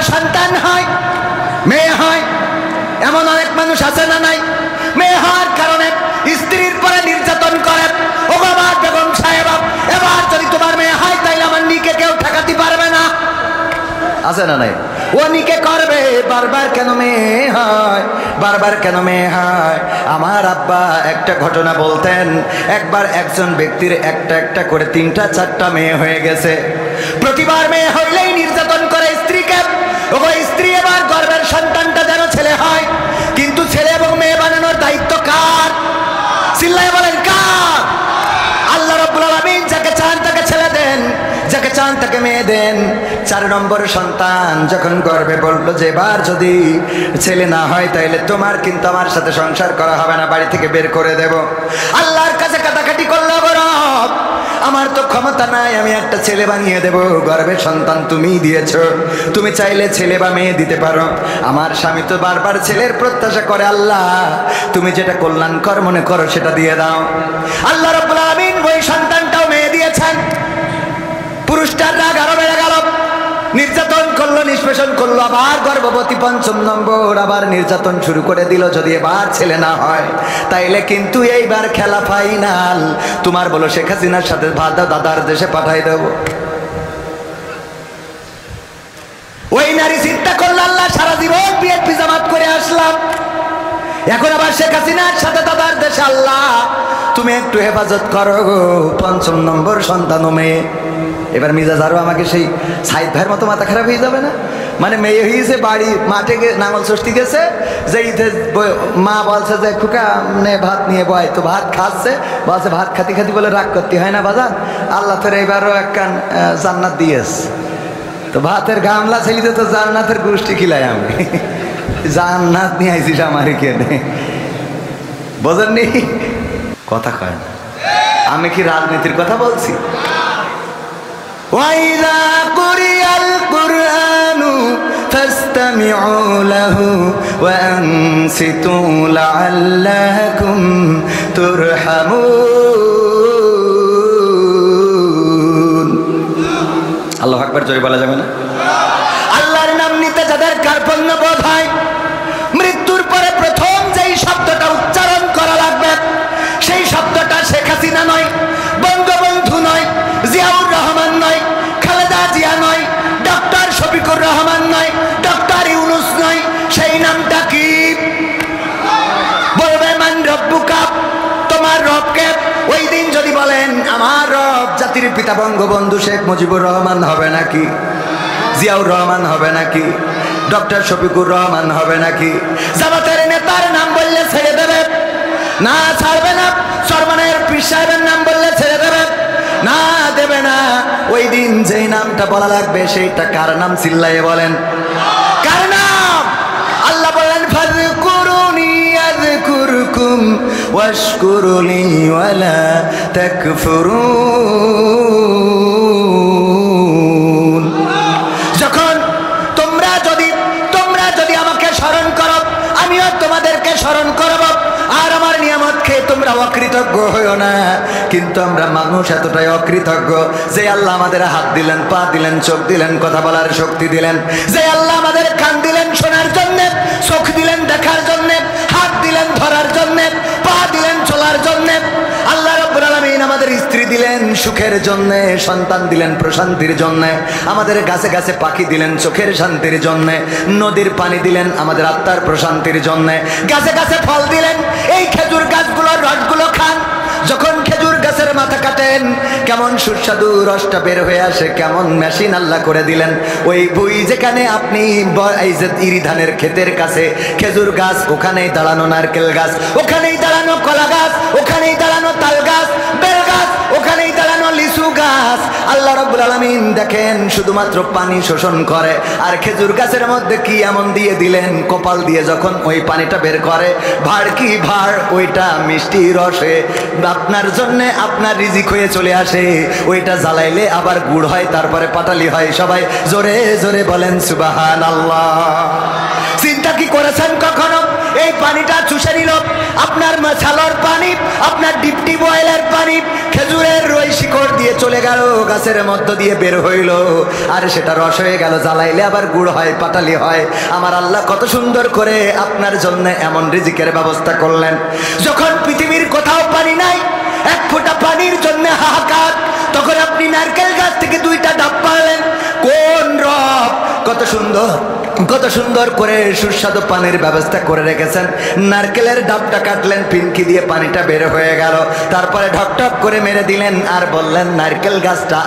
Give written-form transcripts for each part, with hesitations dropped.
সন্তান হয়, মেয়ে হয়, এমন অনেক মানুষ আছে না নাই? মেয়ে হওয়ার কারণে স্ত্রীর পরে নির্যাতন করে। ও বাবা বেগম সাহেব, এবার যদি তোমার মেয়ে হয় তাইলে আমার নিকে কেউ ঠেকাতে পারবে না, আছে না নাই? ও নিকে করবে। বারবার কেন মেয়ে হয়, বারবার কেন মেয়ে হয়? আমার আব্বা একটা ঘটনা বলতেন, একবার একজন ব্যক্তির একটা একটা করে 3টা 4টা মেয়ে হয়ে গেছে। প্রতিবার মেয়ে হইলেই নির্যাতন করে স্ত্রীকে। ও স্ত্রী এবার গর্ভের সন্তানটা যেন ছেলে হয়, কিন্তু ছেলে এবং মেয়ে বানানোর দায়িত্ব কার? চিল্লায় বলেন কার? আল্লাহ রাব্বুল আলামিন যাকে চান তাকে ছেলে দেন, যাকে চান তাকে মেয়ে দেন। 4 নম্বর সন্তান যখন গর্ভে বলল যে এবার যদি ছেলে না হয় তাইলে তোমার কিন্তু আমার সাথে সংসার করা হবে না, বাড়ি থেকে বের করে দেব। আল্লাহর কাছে কাটাকাটি করলো, রব আমার তো ক্ষমতা নাই, আমি একটা ছেলে বানিয়ে দেব। গর্ভের সন্তান তুমিই দিয়েছো, তুমি চাইলে ছেলে বা মেয়ে দিতে পারো। আমার স্বামী তো বারবার ছেলের প্রত্যাশা করে, আল্লাহ তুমি যেটা কল্যাণকর মনে করো সেটা দিয়ে দাও। আল্লাহ রাব্বুল আলামিন ওই সন্তানটাও মেয়ে দিয়েছেন। পুরুষটার রাগ আরো বেড়ে গেল, নির্যাতন করলো, নিষ্পেষণ করলো, আবার গর্ভবতী 5ম নম্বর আবার নির্যাতন শুরু করে দিল। যদি এবার ছেলে না হয় তাইলে কিন্তু এইবার খেলা ফাইনাল, তোমার বলো শেখ হাসিনার সাথে দাদার দেশে পাঠাই দেব। ওই নারী চিন্তা করলো, আল্লাহ সারা জীবন বিএনপি জামাত করে আসলাম, এখন আবার শেখ হাসিনার সাথে দাদার দেশে, আল্লাহ তুমি একটু হেফাজত করো গো। 5ম নম্বর সন্তান মেয়ে। এবার মিজাজ আরো আমাকে সেই সাইদ ভাইয়ের মতো মাথা খারাপ হয়ে যাবে না? মানে মেয়ে হয়েছে, বাড়ি মাঠে নাঙল ষষ্ঠী গেছে, যে মা বলছে যে খুকা নে ভাত নিয়ে বয়, তো ভাত খাচ্ছে, বলছে ভাত খাতি খাতি বলে রাগ করতে হয় না বাজার, আল্লাহ তোর এবারও একখান জান্নাত দিয়েস। তো ভাতের গামলা ছেলিতে তো জান্নাতের গোষ্ঠী খিলাই আমি, জান্নাত নিয়ে আইসিস আমার কেনে, বোঝেননি? কথা কয় না, আমি কি রাজনীতির কথা বলছি? وَإِذَا قُرِئَ الْقُرْآنُ فَاسْتَمِعُوا لَهُ وَأَنصِتُوا لَعَلَّكُمْ تُرْحَمُونَ। আল্লাহু আকবার জোরে বলা যাবে না? আল্লাহর নাম নিতে যাদের কার্পণ্য বোধ হয়, মৃত্যুর পরে প্রথম যেই শব্দটা উচ্চারণ করা লাগবে সেই শব্দটা শেখ হাসিনা নয়, বঙ্গবন্ধু নয়, জিয়াউর রহমান নয়, খালেদা জিয়া নয়, ডক্টর শফিকুর রহমান নয়, ডক্টর ইউনূস নয়, সেই নামটা কি? বলবে মান রব্বুকা, তোমার রবকে। ওই দিন যদি বলেন আমার রব জাতির পিতা বঙ্গবন্ধু শেখ মুজিবুর রহমান হবে নাকি? জিয়াউর রহমান হবে নাকি? ডক্টর শফিকুর রহমান হবে নাকি? জামাতের নেতার নাম বললে ছেড়ে দেবে না? ছাড়বে না। সরমানের পীর সাহেবের নাম বললে ছেড়ে দেবে না? দেবে না। ওই দিন যেই নামটা বলা লাগবে সেইটা কার নাম? চিল্লাইয়ে বলেন কার নাম? আল্লাহ বলেন ফাযকুরুনি আযকুরকুম ওয়াশকুরুলি ওয়ালা তাকফুরুন। যখন তোমরা যদি আমাকে স্মরণ করো, আমিও তোমাদেরকে স্মরণ করব, আর আমার নিয়ামত খেয়ে তোমরা অকৃতজ্ঞ হইও না। কিন্তু আমরা মানুষ এতটাই অকৃতজ্ঞ যে আল্লাহ আমাদের হাত দিলেন, পা দিলেন, চোখ দিলেন, কথা বলার শক্তি দিলেন, যে আল্লাহ আমাদের কান দিলেন শোনার জন্য, চোখ দিলেন দেখার জন্য, হাত দিলেন ধরার জন্য, পা দিলেন চলার জন্য। আল্লাহ রাব্বুল আলামিন আমাদের স্ত্রী দিলেন সুখের জন্য, সন্তান দিলেন প্রশান্তির জন্য, আমাদের গাছে গাছে পাখি দিলেন চোখের শান্তির জন্য, নদীর পানি দিলেন আমাদের আত্মার প্রশান্তির জন্য, গাছে গাছে ফল দিলেন। এই খেজুর গাছগুলোর রসগুলো খান, যখন খেজুর গাছের মাথা কাটেন কেমন সুস্বাদু রসটা বের হয়ে আসে, কেমন মেশিন আল্লাহ করে দিলেন। ওই বই যেখানে আপনি এই যে ইরি ধানের ক্ষেতের কাছে খেজুর গাছ, ওখানেই দাঁড়ানো নারকেল গাছ, ওখানেই দাঁড়ানো কলা গাছ, ওখানেই দাঁড়ানো তাল গাছ, বেল গাছ, ওখানেই দাঁড়ানো লিচু গাছ। আল্লাহ রাব্বুল আলামিন দেখেন শুধুমাত্র পানি শোষণ করে, আর খেজুর গাছের মধ্যে কি এমন দিয়ে দিলেন, কপাল দিয়ে যখন ওই পানিটা বের করে, ভাড় কি ভাড়, ওইটা মিষ্টি রসে আপনার জন্য আপনার রিজিক হয়ে চলে আসে। ওইটা জ্বালাইলে আবার গুড় হয়, তারপরে পাটালি হয়। সবাই জোরে জোরে বলেন সুবহানাল্লাহ। চিন্তা কি করেছেন কখনো? এই পানিটা চুষে নিল আপনার ছালর পানি, আপনার ডিপটি বয়েলের পানি, খেজুরের রই শিকড় দিয়ে চলে গেল, গাছের মধ্য দিয়ে বের হইল, আর সেটা রস হয়ে গেল, জ্বালাইলে আবার গুড় হয়, পাটালি হয়। আমার আল্লাহ কত সুন্দর করে আপনার জন্য এমন রিজিকের ব্যবস্থা করলেন। যখন পৃথিবীর কোথাও পানি নাই, এক ফোঁটা পানির জন্য হাহাকার, তখন আপনি নারকেল গাছ থেকে 2টা ডাব পারলেন। কোন রব কত সুন্দর করে সুস্বাদু পানির ব্যবস্থা করে রেখেছেন। নারকেলের ডাবটা কাটলেন, পিনকি দিয়ে পানিটা বের হয়ে গেল, তারপরে ঢকঢক করে মেরে দিলেন আর বললেন নারকেল গাছটা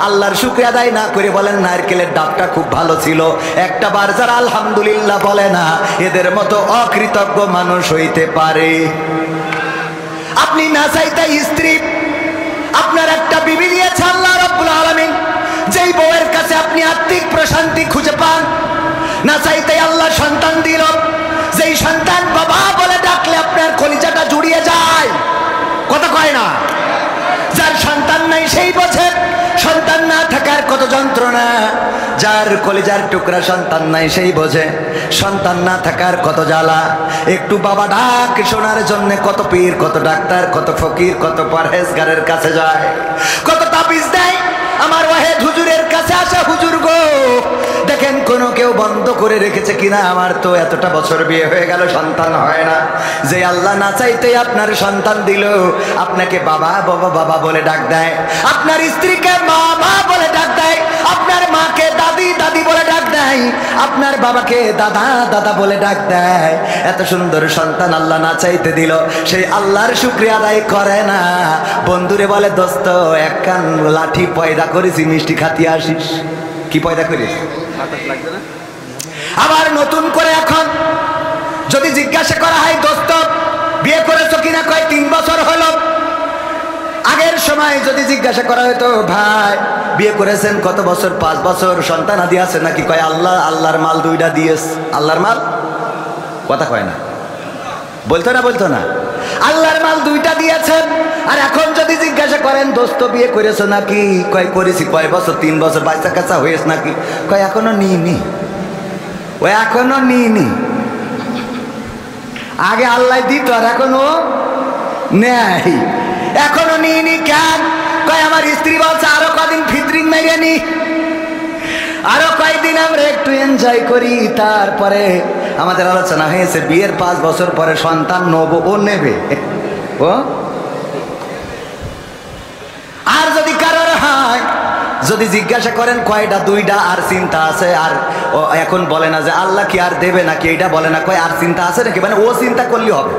আল্লাহর শুকরিয়া আদায় না করে বলেন নারকেলের ডাবটা খুব ভালো ছিল। একটা বার যারা আলহামদুলিল্লাহ বলে না, এদের মতো অকৃতজ্ঞ মানুষ হইতে পারে? আপনি না চাইতে স্ত্রী, আপনার একটা বিবি দিয়েছে আল্লাহ রাব্বুল আলামিন, যেই বউয়ের কাছে আপনি আত্মিক প্রশান্তি খুঁজে পান। না চাইতে আল্লাহ সন্তান দিল, যেই সন্তান বাবা বলে ডাকলে আপনার কলিজাটা জুড়িয়ে যায়, কথা কয় না? যার সন্তান নাই সেই বোঝে সন্তান না থাকার কত যন্ত্রণা। যার কলিজার টুকরা সন্তান নাই সেই বোঝে সন্তান না থাকার কত জ্বালা। একটু বাবা ডাক শোনার জন্য কত পীর, কত ডাক্তার, কত ফকির, কত পরহেজগারের কাছে যায়, কত তাবিজ দেয়। আমার ওয়াহেদ হুজুরের কাছে আসে, হুজুর গো দেখেন কোন কেউ বন্ধ করে রেখেছে কিনা, আমার তো এতটা বছর বিয়ে হয়ে গেল, সন্তান হয় না। যে আল্লাহ না চাইতে আপনার সন্তান দিল, আপনাকে বাবা বাবা বাবা বলে ডাক দেয়, আপনার স্ত্রীকে মা মা বলে ডাক দেয়, আপনার মাকে দাদি দাদি বলে ডাক দেয়, আপনার বাবাকে দাদা দাদা বলে ডাক দেয়। এত সুন্দর সন্তান আল্লাহ না চাইতে দিল, সেই আল্লাহর শুকরিয়া আদায় করে না। বন্ধুরে বলে দোস্ত এক কান লাঠি পয়দা করেছি, মিষ্টি খাতিয়ে আসিস। কি পয়দা করিস? আবার নতুন করে এখন যদি জিজ্ঞাসা করা হয় দোস্ত বিয়ে করেছো কিনা, কয় 3 বছর হলো। আগের সময় যদি জিজ্ঞাসা করা হয়তো ভাই বিয়ে করেছেন কত বছর, 5 বছর, সন্তান আদি আছে নাকি, কয় আল্লাহর মাল 2টা দিয়েস। আল্লাহর মাল, কথা কয় না, বলতো না আল্লাহর মাল 2টা দিয়েছেন। আর এখন যদি জিজ্ঞাসা করেন দোস্ত বিয়ে করেছো নাকি, কয় করেছি। কয় বছর? 3 বছর। বাচ্চা কাচ্চা হয়েছে নাকি, কয় এখনো নিইনি। ওই এখনো নিইনি, আগে আল্লাহ দিত আর এখনো নেই, এখনো নিইনি। কেন? কয় আমার স্ত্রী বলছে আরো কদিন ফিতরিং মেরে নি, আরো কয়েকদিন আমরা একটু এনজয় করি, তারপরে আমাদের আলোচনা হয়েছে বিয়ের 5 বছর পরে সন্তান নেব, ও নেবে। ও আর যদি কারোর হয়, যদি জিজ্ঞাসা করেন কয়টা, 2টা, আর চিন্তা আছে, আর এখন বলে না যে আল্লাহ কি আর দেবে নাকি, এটা বলে না, কয় আর চিন্তা আছে নাকি, মানে ও চিন্তা করলে হবে,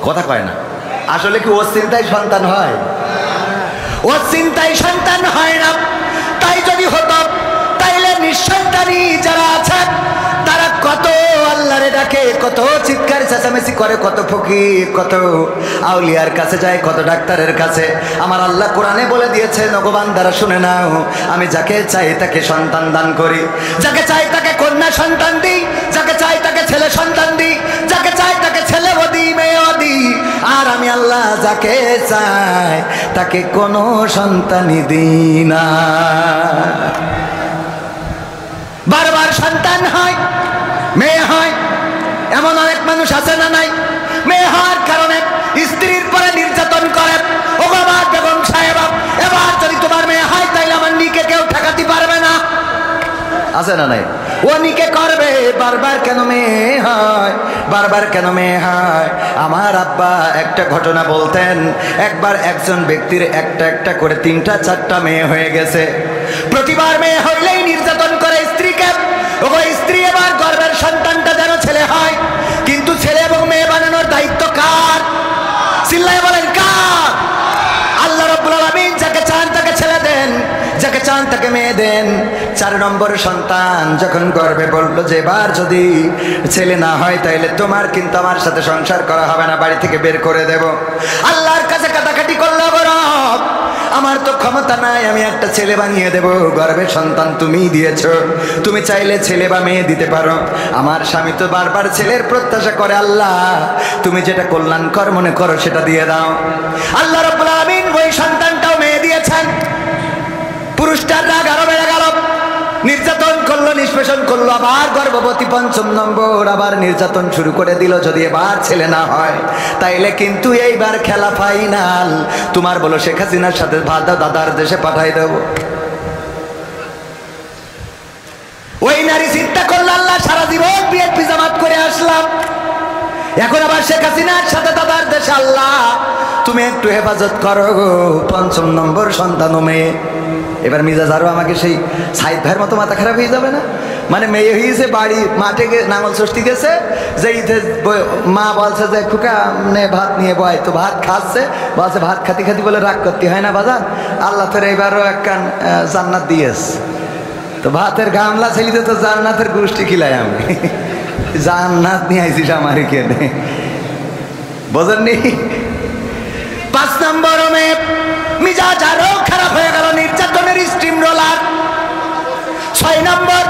কথা কয় না। আসলে কি ওর চিন্তায় সন্তান হয়? ওর চিন্তায় সন্তান হয় না। তাই যদি হতো তাইলে নিঃসন্তানী যারা আছে তারা কত আল্লাহরে ডাকে, কত চিৎকার চেঁচামেচি করে, কত ফকির, কত আউলিয়ার কাছে যায়, কত ডাক্তারের কাছে। আমার আল্লাহ কোরআনে বলে দিয়েছে, নগবান দ্বারা শুনে নাও, আমি যাকে চাই তাকে সন্তান দান করি, যাকে চাই তাকে কন্যা সন্তান দিই, যাকে চাই তাকে ছেলে সন্তান দিই, যাকে চাই তাকে ছেলেও দিই, মেয়েও দিই। আর আমি আল্লাহ যাকে চাই তাকে কোনো সন্তানই দিই না। বারবার সন্তান হয়, মেয়ে হয়, এমন অনেক মানুষ আছে না নাই? মেয়ে হওয়ার কারণে স্ত্রীর পরে নির্যাতন করে। ও বাবা বেগম সাহেবা, এবার যদি তোমার মেয়ে হয় তাইলে আমার নিকে কেউ ঠেকাতে পারবে না, আছে না নাই? ও নিকে করবে। বারবার কেন মেয়ে হয়, বারবার কেন মেয়ে হয়? আমার আব্বা একটা ঘটনা বলতেন, একবার একজন ব্যক্তির একটা করে 3টা 4টা মেয়ে হয়ে গেছে। প্রতিবার মেয়ে হইলেই নির্যাতন করে স্ত্রীকে। ও স্ত্রী এবার গর্ভের সন্তানটা যেন ছেলে হয়, কিন্তু ছেলে এবং মেয়ে বানানোর দায়িত্ব কার? চিল্লায় বলেন কার? আল্লাহ রাব্বুল আলামিন যাকে চান তাকে ছেলে দেন, যাকে চান তাকে মেয়ে দেন। 4 নম্বর সন্তান যখন গর্ভে বললো যে এবার যদি ছেলে না হয় তাইলে তোমার কিন্তু আমার সাথে সংসার করা হবে না, বাড়ি থেকে বের করে দেব। আল্লাহর কাছে কাটাকাটি করলো, রব আমার তো ক্ষমতা নাই, আমি একটা ছেলে বানিয়ে দেব। গর্ভের সন্তান তুমিই দিয়েছো, তুমি চাইলে ছেলে বা মেয়ে দিতে পারো। আমার স্বামী তো বারবার ছেলের প্রত্যাশা করে, আল্লাহ তুমি যেটা কল্যাণকর মনে করো সেটা দিয়ে দাও। আল্লাহ রাব্বুল আলামিন ওই সন্তানটাও মেয়ে দিয়েছেন। পুরুষটার রাগ আরো বেড়ে গেল, নির্যাতন করলো, নিষ্পেষণ করলো, আবার গর্ভবতী ৫ম নম্বর, আবার নির্যাতন শুরু করে দিল। যদি এবার ছেলে না হয় তাইলে কিন্তু এইবার খেলা ফাইনাল, তোমার বলো শেখ হাসিনার সাথে দাদার দেশে পাঠাই দেব। ওই নারী চিন্তা করলো, আল্লাহ সারা জীবন বিএনপি জামাত করে আসলাম, এখন আবার শেখ হাসিনার সাথে দাদার দেশে, আল্লাহ তুমি একটু হেফাজত করো গো। ৫ম নম্বর সন্তান মেয়ে। এবার মিজাজ আরো আমাকে সেই সাইদ ভাইয়ের মতো মাথা খারাপ হয়ে যাবে না? মানে মেয়ে হয়েছে, বাড়ি মাঠে নাঙল ষষ্ঠী গেছে, যে মা বলছে যে খুকা নে ভাত নিয়ে বয়, তো ভাত খাচ্ছে, বলছে ভাত খাতি খাতি বলে রাগ করতে হয় না বাজার, আল্লাহ তোর এইবারও একখান জান্নাত দিয়েছে। তো ভাতের গামলা ছেলিতে তো জান্নাতের গোষ্ঠী খিলাই আমি, জান্নাত নিয়ে আইসিস আমার কেনে, বোঝেননি? ৫ নম্বর মেয়ে, মিজাজ আরো খারাপ হয়ে গেল, নির্যাতনের স্টিম রোলার। ৬ নম্বর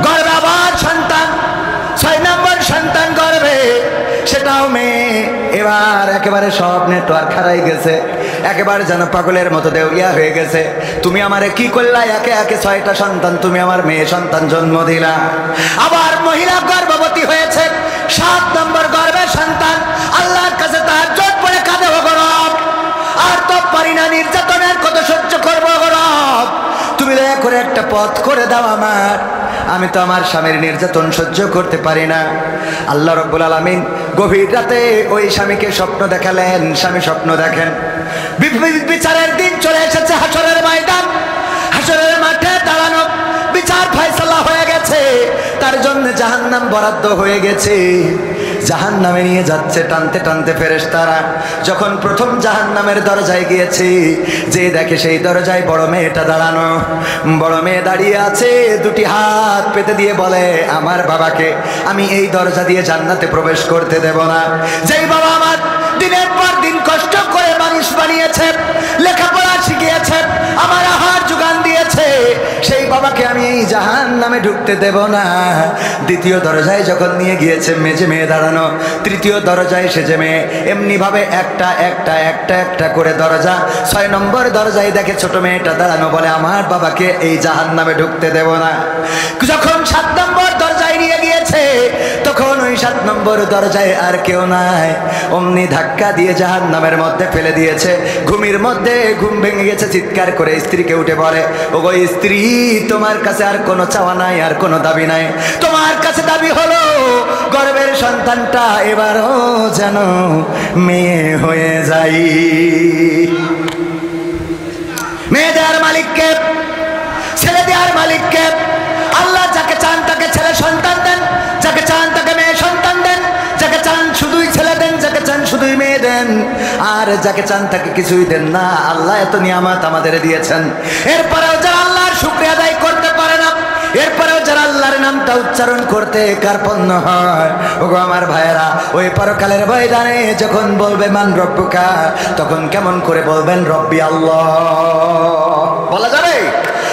গর্বে আবার সন্তান, ৬ নম্বর সন্তান গর্বে, সেটাও মেয়ে। এবার একেবারে সব নেটওয়ার্ক হারাই গেছে, একেবারে যেন পাগলের মতো দেউলিয়া হয়ে গেছে। তুমি আমারে কি করলা? একে একে ৬টা সন্তান তুমি আমার মেয়ে সন্তান জন্ম দিলা। আবার মহিলা গর্ভবতী হয়েছে, ৭ নম্বর গর্বে সন্তান। আল্লাহর কাছে তাহাজ্জুদ পড়ে কাঁদে, ও রব আর তো পারি না, নির্যাতনের কত সহ্য করবো গো রব, তুমি দয়া করে একটা পথ করে দাও আমার, আমি তো আমার স্বামীর নির্যাতন সহ্য করতে পারি না। আল্লাহ রাব্বুল আলামিন গভীর রাতে ওই স্বামীকে স্বপ্ন দেখালেন। স্বামী স্বপ্ন দেখেন, বিচারের দিন চলে এসেছে, হাসরের ময়দান, হাসরের মাঠে দাঁড়ানো, বিচার ফয়সালা হয়ে গেছে, তার জন্য জাহান্নাম বরাদ্দ হয়ে গেছে। জাহান্নামে নিয়ে যাচ্ছে টানতে টানতে ফেরেশতারা। যখন প্রথম জাহান্নামের দরজায় গিয়েছে, যে দেখে সেই দরজায় বড় মেয়েটা দাঁড়ানো। বড় মেয়ে দাঁড়িয়ে আছে, দুটি হাত পেতে দিয়ে বলে, আমার বাবাকে আমি এই দরজা দিয়ে জান্নাতে প্রবেশ করতে দেব না। যেই বাবা আমার দিনের পর দিন কষ্ট করে মানুষ বানিয়েছে, লেখাপড়া শিখিয়েছে, আমার আহার যোগান দিয়েছে, সেই বাবাকে আমি এই জাহান্নামে ঢুকতে দেব না। দ্বিতীয় দরজায় যখন নিয়ে গিয়েছে, মেজে মেয়ে দাঁড়ানো। তৃতীয় দরজায় সেজে মেয়ে, এমনি ভাবে একটা একটা একটা একটা করে দরজা। ৬ নম্বর দরজায় দেখে ছোট মেয়েটা দাঁড়ানো, বলে আমার বাবাকে এই জাহান্নামে ঢুকতে দেব না। যখন ৭ নম্বর দরজায় নিয়ে গিয়েছে, তখন ওই ৭ নম্বর দরজায় আর কেউ নাই, অমনি ধাক্কা দিয়ে জাহান্নামের মধ্যে ফেলে দিয়েছে। ঘুমের মধ্যে ঘুম ভেঙে গেছে, চিৎকার করে স্ত্রীকে উঠে বলে, ওগো স্ত্রী, তোমার কাছে আর কোনো চাওয়া নাই, আর কোনো দাবি নাই, তোমার কাছে দাবি হলো গর্ভের সন্তানটা এবারও যেন মেয়ে হয়ে যাই। মেয়ে দেওয়ার মালিককে, ছেলে দেওয়ার মালিককে। আল্লাহ যাকে চান তাকে ছেলে সন্তান দেন, যাকে চান তাকে মেয়ে সন্তান দেন, যাকে চান শুধুই ছেলে দেন, যাকে চান শুধুই মেয়ে দেন, আর যাকে চান তাকে কিছুই দেন না। আল্লাহ এত নিয়ামত আমাদের দিয়েছেন, এরপরেও যারা আল্লাহর শুকরিয়া আদায় করতে পারে না, এরপরেও যারা আল্লাহর নামটা উচ্চারণ করতে কার্পণ্য হয়, ওগো আমার ভাইয়েরা, ওই পরকালের ময়দানে যখন বলবে মান রব্বুকা, তখন কেমন করে বলবেন রব্বি আল্লাহ? বলা যাবে?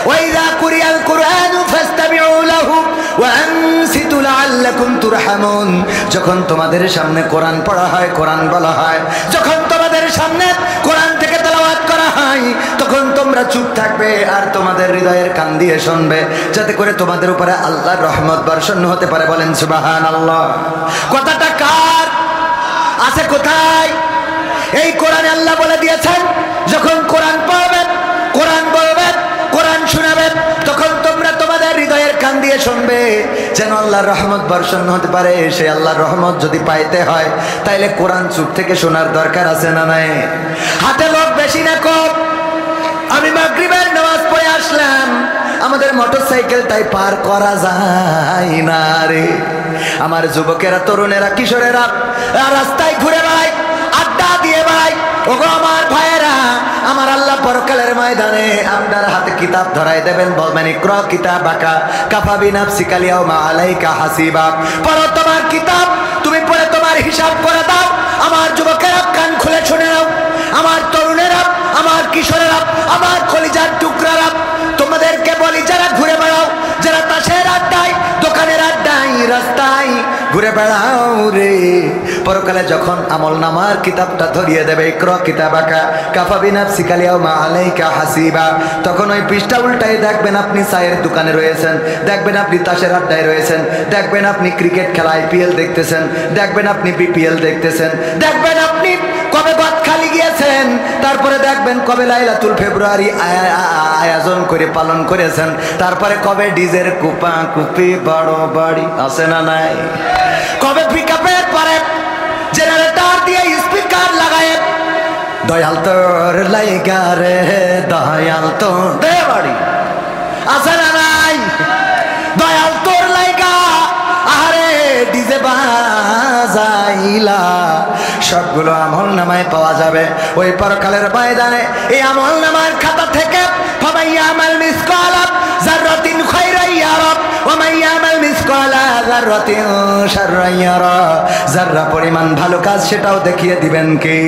ওয়াইযা কুরিয়াল কুরআনু ফাসতামিউ লাহু ওয়া আনসিতু লাআল্লাকুম তুরহামুন। যখন তোমাদের সামনে কোরআন পড়া হয়, কোরআন বলা হয়, যখন তোমাদের সামনে কোরআন থেকে তেলাওয়াত করা হয়, তখন তোমরা চুপ থাকবে আর তোমাদের হৃদয়ের কান দিয়ে শুনবে, যাতে করে তোমাদের উপরে আল্লাহর রহমত বর্ষণ হতে পারে। বলেন সুবহানাল্লাহ। কথাটা কার আছে? কোথায়? এই কোরআনে আল্লাহ বলে দিয়েছেন, যখন কোরআন পড়বেন, কোরআন বলবেন, কোরআন শোনাবেন, তখন তোমরা তোমাদের হৃদয়ের কান দিয়ে শুনবে, যেন আল্লাহর রহমত বর্ষণ হতে পারে। সেই আল্লাহর রহমত যদি পাইতে হয়, তাইলে কোরআন চুপ থেকে শোনার দরকার আছে না নাই? হাতে লোক বেশি না কম? আমি মাগরিবের নামাজ পড়ে আসলাম, আমাদের মোটরসাইকেলটাই পার করা যায় না রে। আমার যুবকেরা, তরুণেরা, কিশোরেরা রাস্তায় ঘুরে বেড়ায়, আড্ডা দিয়ে বেড়ায়। ওগো আমার ভাইয়েরা, আমার আল্লাহ পরকালের ময়দানে আপনার হাতে কিতাব ধরাই দেবেন, বলবেন ইকরা কিতাবাকা কাফা বিনাফসিকা আল-ইয়াওমা আলাইকা হাসিবা। পড়ো তোমার কিতাব, তুমি পড়ে তোমার হিসাব করে দাও। আমার যুবকেরা কান খুলে শুনে নাও, আমার তরুণেরা, আমার কিশোরেরা, আমার কলিজার টুকরারা, তোমাদেরকে বলি, যারা ঘুরে বেড়াও, যারা তাসের আড্ডায়, দোকানের আড্ডায়, রাস্তায় ঘুরে বেড়াও রে, পরকালে যখন আমলনামার কিতাবটা ধরিয়ে দেবে, ইকরা কিতাবাকা কাফা বিনাফসিকা আল-ইয়াওমা আলাইকা হাসিবা, তখন ওই পৃষ্ঠা উল্টাই দেখবেন আপনি চায়ের দোকানে রয়েছেন, দেখবেন আপনি তাসের আড্ডায় রয়েছেন, দেখবেন আপনি ক্রিকেট খেলা IPL দেখতেছেন, দেখবেন আপনি BPL দেখতেছেন, দেখবেন আপনি কবে গদখালি গিয়েছেন, তারপরে দেখবেন কবে লাইলাতুল ফেব্রুয়ারি আয়োজন করে পালন করেছেন, তারপরে কবে ডিজের কুপা কুপি বড় বাড়ি আছে না নাই, কবে পিকআপের পরে জেনারেটর দিয়ে স্পিকার লাগায় দয়াল তোর লাইগা রে দয়াল তোর দে বাড়ি আছে না নাই, দয়াল তোর লাইগা আরে ডিজে বাজাইলা, সবগুলো আমল নামায় পাওয়া যাবে ওই পরকালের ময়দানে। এই আমল নামার খাতা থেকে ফামাইয়ামাল মিসকালা যাররাতিন খায়রান ইয়ারা ওয়া মাইয়ামাল মিসকালা যাররাতিন শাররান ইয়ারা, যাররা পরিমাণ ভালো কাজ সেটাও দেখিয়ে দিবেন কি,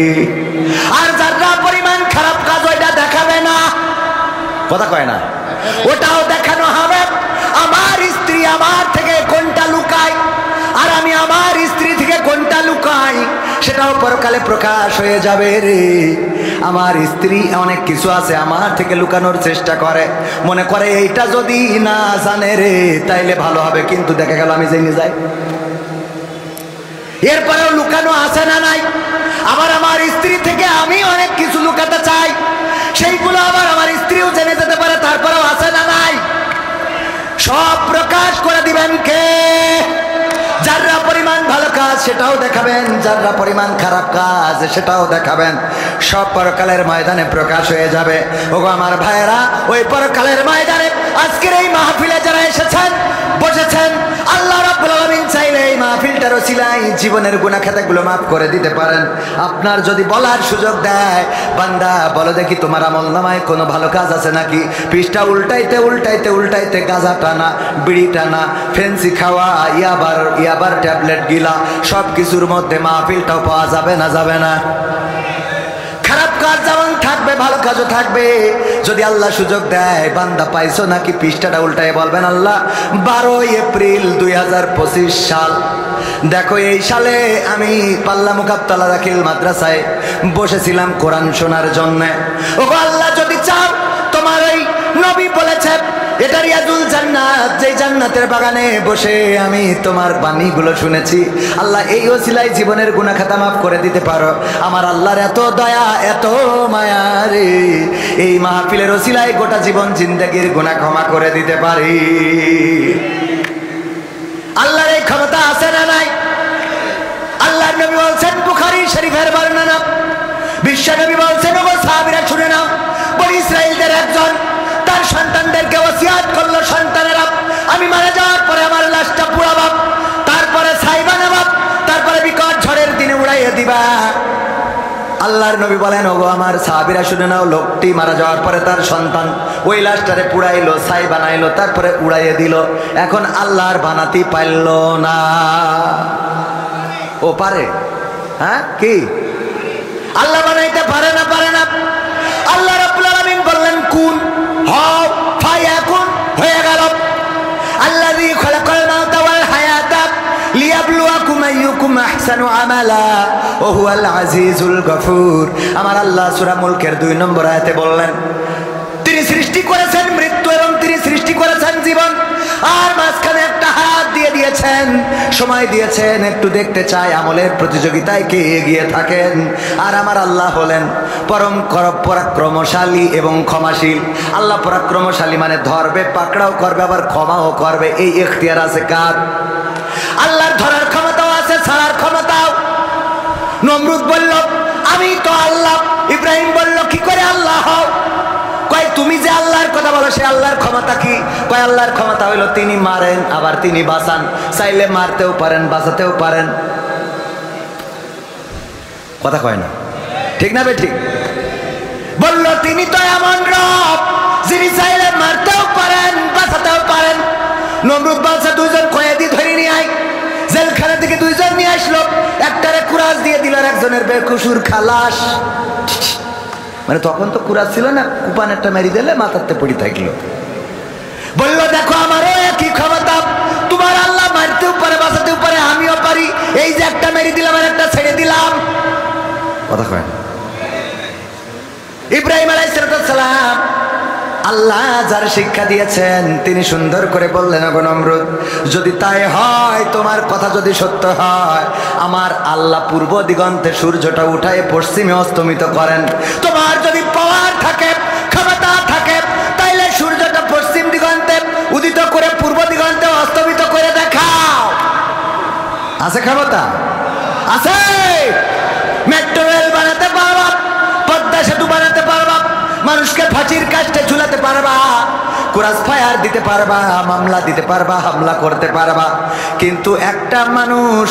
আর যাররা পরিমাণ খারাপ কাজ ওইটা দেখাবে না, কথা কয় না, ওটাও দেখানো হবে। আমার স্ত্রী আমার থেকে কোনটা লুকায় আর আমি আমার স্ত্রী থেকে কোনটা লুকাই সেটাও পরকালে প্রকাশ হয়ে যাবে রে। আমার স্ত্রী অনেক কিছু আছে আমার থেকে লুকানোর চেষ্টা করে, মনে করে এইটা যদি না জানে রে তাইলে ভালো হবে, কিন্তু দেখা গেল আমি জেনে যাই, এরপরেও লুকানো আছে না নাই। আবার আমার স্ত্রী থেকে আমি অনেক কিছু লুকাতে চাই, সেইগুলো আবার আমার স্ত্রীও জেনে যেতে পারে, তারপরেও আছে না নাই। সব প্রকাশ করে দিবেন কে? যারা পরিমাণ ভালো কাজ সেটাও দেখাবেন, যারা পরিমাণ খারাপ কাজ সেটাও দেখাবেন, সব পরকালের ময়দানে প্রকাশ হয়ে যাবে। ওগো আমার ভাইয়েরা, ওই পরকালের ময়দানে আজকের এই মাহফিলে যারা এসেছেন বসেছেন, আল্লাহ রাব্বুল আলামিন চাইলে এই মাহফিলটার ওসিলায় জীবনের গুনাহ খাতাগুলো মাফ করে দিতে পারেন। আপনার যদি বলার সুযোগ দেয়, বান্দা বলো দেখি তোমার আমলনামায় কোনো ভালো কাজ আছে নাকি, পৃষ্ঠা উল্টাইতে উল্টাইতে উল্টাইতে গাঁজা টানা, বিড়ি টানা, ফেন্সি খাওয়া, ইয়াবার ট্যাবলেট গিলা, সব কিছুর মধ্যে মাহফিলটাও পাওয়া যাবে না, যাবে না? খারাপ কাজ যেমন থাকবে ভালো কাজও থাকবে। যদি আল্লাহ সুযোগ দেয়, বান্দা পাইছো নাকি, পৃষ্ঠাটা উল্টায় বলবেন আল্লাহ 12 এপ্রিল 2025 সাল, দেখো এই সালে আমি পাল্লা মুকাবতলা দাখিল মাদ্রাসায় বসেছিলাম কোরআন শোনার জন্য। ও আল্লাহ যদি চাও, তোমার ওই নবী বলেছে এটা রিয়াজুল জান্নাত, যে জান্নাতের বাগানে বসে আমি তোমার বাণীগুলো শুনেছি, আল্লাহ এই ওসিলায় জীবনের গুনাহ খাতা মাফ করে দিতে পারো। আমার আল্লাহর এত দয়া এত মায়া রে, এই মাহফিলের ওসিলায় গোটা জীবন জিন্দেগির গুনাহ ক্ষমা করে দিতে পারি। আল্লাহর এই ক্ষমতা আছে না নাই? আল্লাহর নবী বলছেন, বুখারী শরীফের বর্ণনা, বিশ্ব নবী বলছেন, ওগো সাহাবীরা শুনে নাও, বনি ইসরাইলদের একজন তার সন্তানদেরকে ওসিয়াত করলো, সন্তানেরা আমি মারা যাওয়ার পরে আমার লাশটা পুড়াবাব, তারপরে ছাই বানাবাব, তারপরে বিকট ঝড়ের দিনে উড়াইয়ে দিবা। আল্লাহর নবী বলেন, ওগো আমার সাহাবীরা শুনে নাও, লোকটি মারা যাওয়ার পরে তার সন্তান ওই লাশটারে পুড়াইলো, ছাই বানাইলো, তারপরে উড়াইয়ে দিল। এখন আল্লাহর বানাতি পাইল না, ও পারে? হ্যাঁ, কি আল্লাহ বানাইতে পারে না? পারে না। আল্লাহ রাব্বুল আলামিন বললেন, কুন হও, ফায়াকুন, হয়ে গেল। আল্লাযী খালাকাল মাউতা ওয়াল হায়াতা লিয়াবলুয়াকুম আইয়ুকুম আহসানু আমালা ওয়া হুয়াল আজিজুল গফুর। আমার আল্লাহ সূরা মুলকের 2 নম্বর আয়াতে বললেন, তিনি সৃষ্টি করেছেন মৃত্যু এবং তিনি সৃষ্টি করেছেন জীবন, আর মাঝখানে একটা হাত দিয়ে দিয়েছেন, সময় দিয়েছেন, একটু দেখতে চাই আমলের প্রতিযোগিতায় কে এগিয়ে থাকেন। আর আমার আল্লাহ হলেন পরম পরাক্রমশালী এবং ক্ষমাশীল। আল্লাহ পরাক্রমশালী মানে ধরবে, পাকড়াও করবে, আবার ক্ষমাও করবে, এই ইখতিয়ার আছে কার? আল্লাহর ধরার ক্ষমতাও আছে, ছাড়ার ক্ষমতাও। নমরুদ বলল, আমি তো আল্লাহ। ইব্রাহিম বলল, কি করে আল্লাহ হও? কয়, তুমি যে আল্লাহর কথা বলো, সে আল্লাহর ক্ষমতা কি? কয়, আল্লাহর ক্ষমতা হইল তিনি মারেন, আবার তিনি বাঁচান, চাইলে মারতেও পারেন, বাঁচাতেও পারেন। কথা কয় না, ঠিক না? ঠিক বলল, তিনি তো এমন রব যিনি চাইলে মারতেও পারেন, বাঁচাতেও পারেন। নমরুদ বলছে, 2 জন কয়েদি ধরে নিয়ে আয়। জেলখানা থেকে 2 জন নিয়ে আসলো, একটারে কুরাস দিয়ে দিল, একজনের বেকসুর খালাস। মানে তখন তো কুরাস ছিল না, কুপান একটা মেরি দিলে মাথাতে পড়ে থাকলো। বলল, দেখো আমারও একই ক্ষমতা, তোমার আল্লাহ মারতেও পারে, বাঁচাতেও পারে, আমিও পারি, এই যে একটা মেরে দিলাম আর একটা ছেড়ে দিলাম, কথা কয়। ইব্রাহিম আলাইহিস সালাম আল্লাহ যার শিক্ষা দিয়েছেন তিনি সুন্দর করে বললেন, ওগো নমরুদ, যদি তাই হয়, তোমার কথা যদি সত্য হয়, আমার আল্লাহ পূর্ব দিগন্তে সূর্যটা উঠায় পশ্চিমে অস্তমিত করেন। তোমার যদি পাওয়ার থাকে, ক্ষমতা থাকে, তাইলে সূর্যটা পশ্চিম দিগন্তে উদিত করে পূর্ব দিগন্তে অস্তমিত করে দেখাও। আছে ক্ষমতা? আছে। মেট্রো রেল বানাতে পারবা, পদ্মা সেতু বানাতে পারবা, মানুষকে ফাঁসির কাস্টে ঝুলাতে পারবা, ক্রস ফায়ার দিতে পারবা, মামলা দিতে পারবা, হামলা করতে পারবা, কিন্তু একটা মানুষ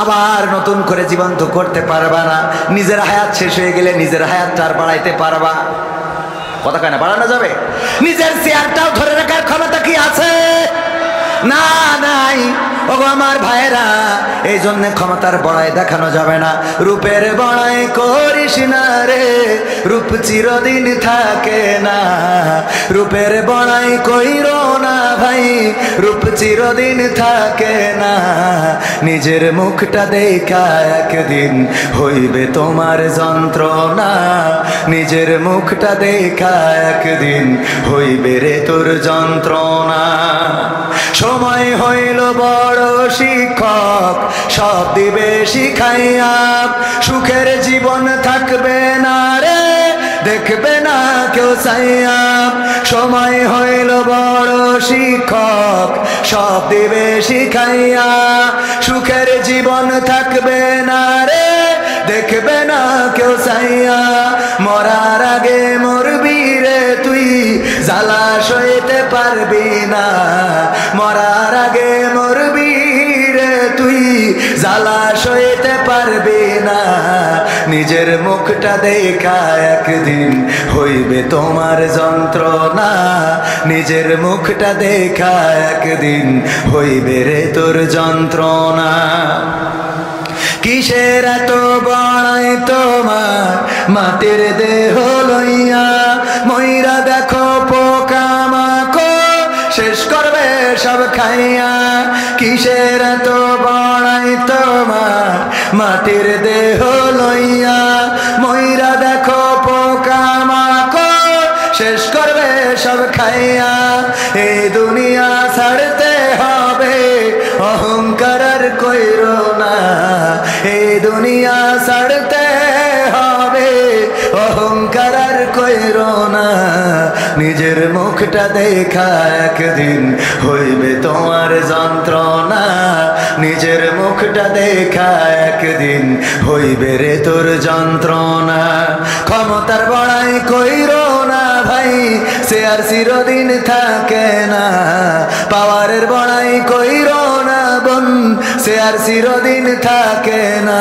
আবার নতুন করে জীবন্ত করতে পারবা না। নিজের হায়াত শেষ হয়ে গেলে নিজের হায়াতটা আর বাড়াইতে পারবা? কথা কয় না, বাড়ানো যাবে? নিজের চেয়ারটাও ধরে রাখার ক্ষমতা কি আছে? না, নাই। ওগো আমার ভাইরা, এই জন্য ক্ষমতার বড়াই দেখানো যাবে না। রূপের বড়াই করিস না রে, রূপ চিরদিন থাকে না। রূপের বড়াই কইরো না ভাই, রূপ চিরদিন থাকে না। নিজের মুখটা দেখা একদিন হইবে তোমার যন্ত্রণা, নিজের মুখটা দেখা একদিন হইবে রে তোর যন্ত্রণা। সময় হইল বড় শিক্ষক, সব দিবে শিখাইয়া, সুখের জীবন থাকবে না রে, দেখবে না কেউ চাইয়া। সময় হইল বড় শিক্ষক, সব দিবে শিখাইয়া, সুখের জীবন থাকবে না রে, দেখবে না কেউ চাইয়া। মরার আগে মরবি রে তুই, জ্বালা সইতে পারবি না। মরার আগে মরবি রে তুই, জ্বালা সইতে পারবি না। নিজের মুখটা দেখা একদিন হইবে তোমার যন্ত্রণা, নিজের মুখটা দেখা একদিন হইবে রে তোর যন্ত্রণা। কিসের এত বড়াই তোমার মাটির দেহ লইয়া, ময়রা দেখো পোকামাকড় শেষ করবে সব খাইয়া। কিসের এত বড়াই তোমার মাটির দেহ লইয়া, ময়রা দেখো পোকামাকড় শেষ করবে সব খাইয়া। এই দুনিয়া ছাড়তে হবে, অহংকার আর কইরো না। এই দুনিয়া ছাড়তে হবে, অহংকার আর কইরো না। নিজের মুখটা দেখা একদিন হইবে তোমার যন্ত্রণা, নিজের মুখটা দেখা একদিন হইবে রে তোর যন্ত্রণা। ক্ষমতার বড়াই কইরো না ভাই, সে আর চিরদিন থাকে না। পাওয়ারের বড়াই কইরো না বোন, সে আর চিরদিন থাকে না।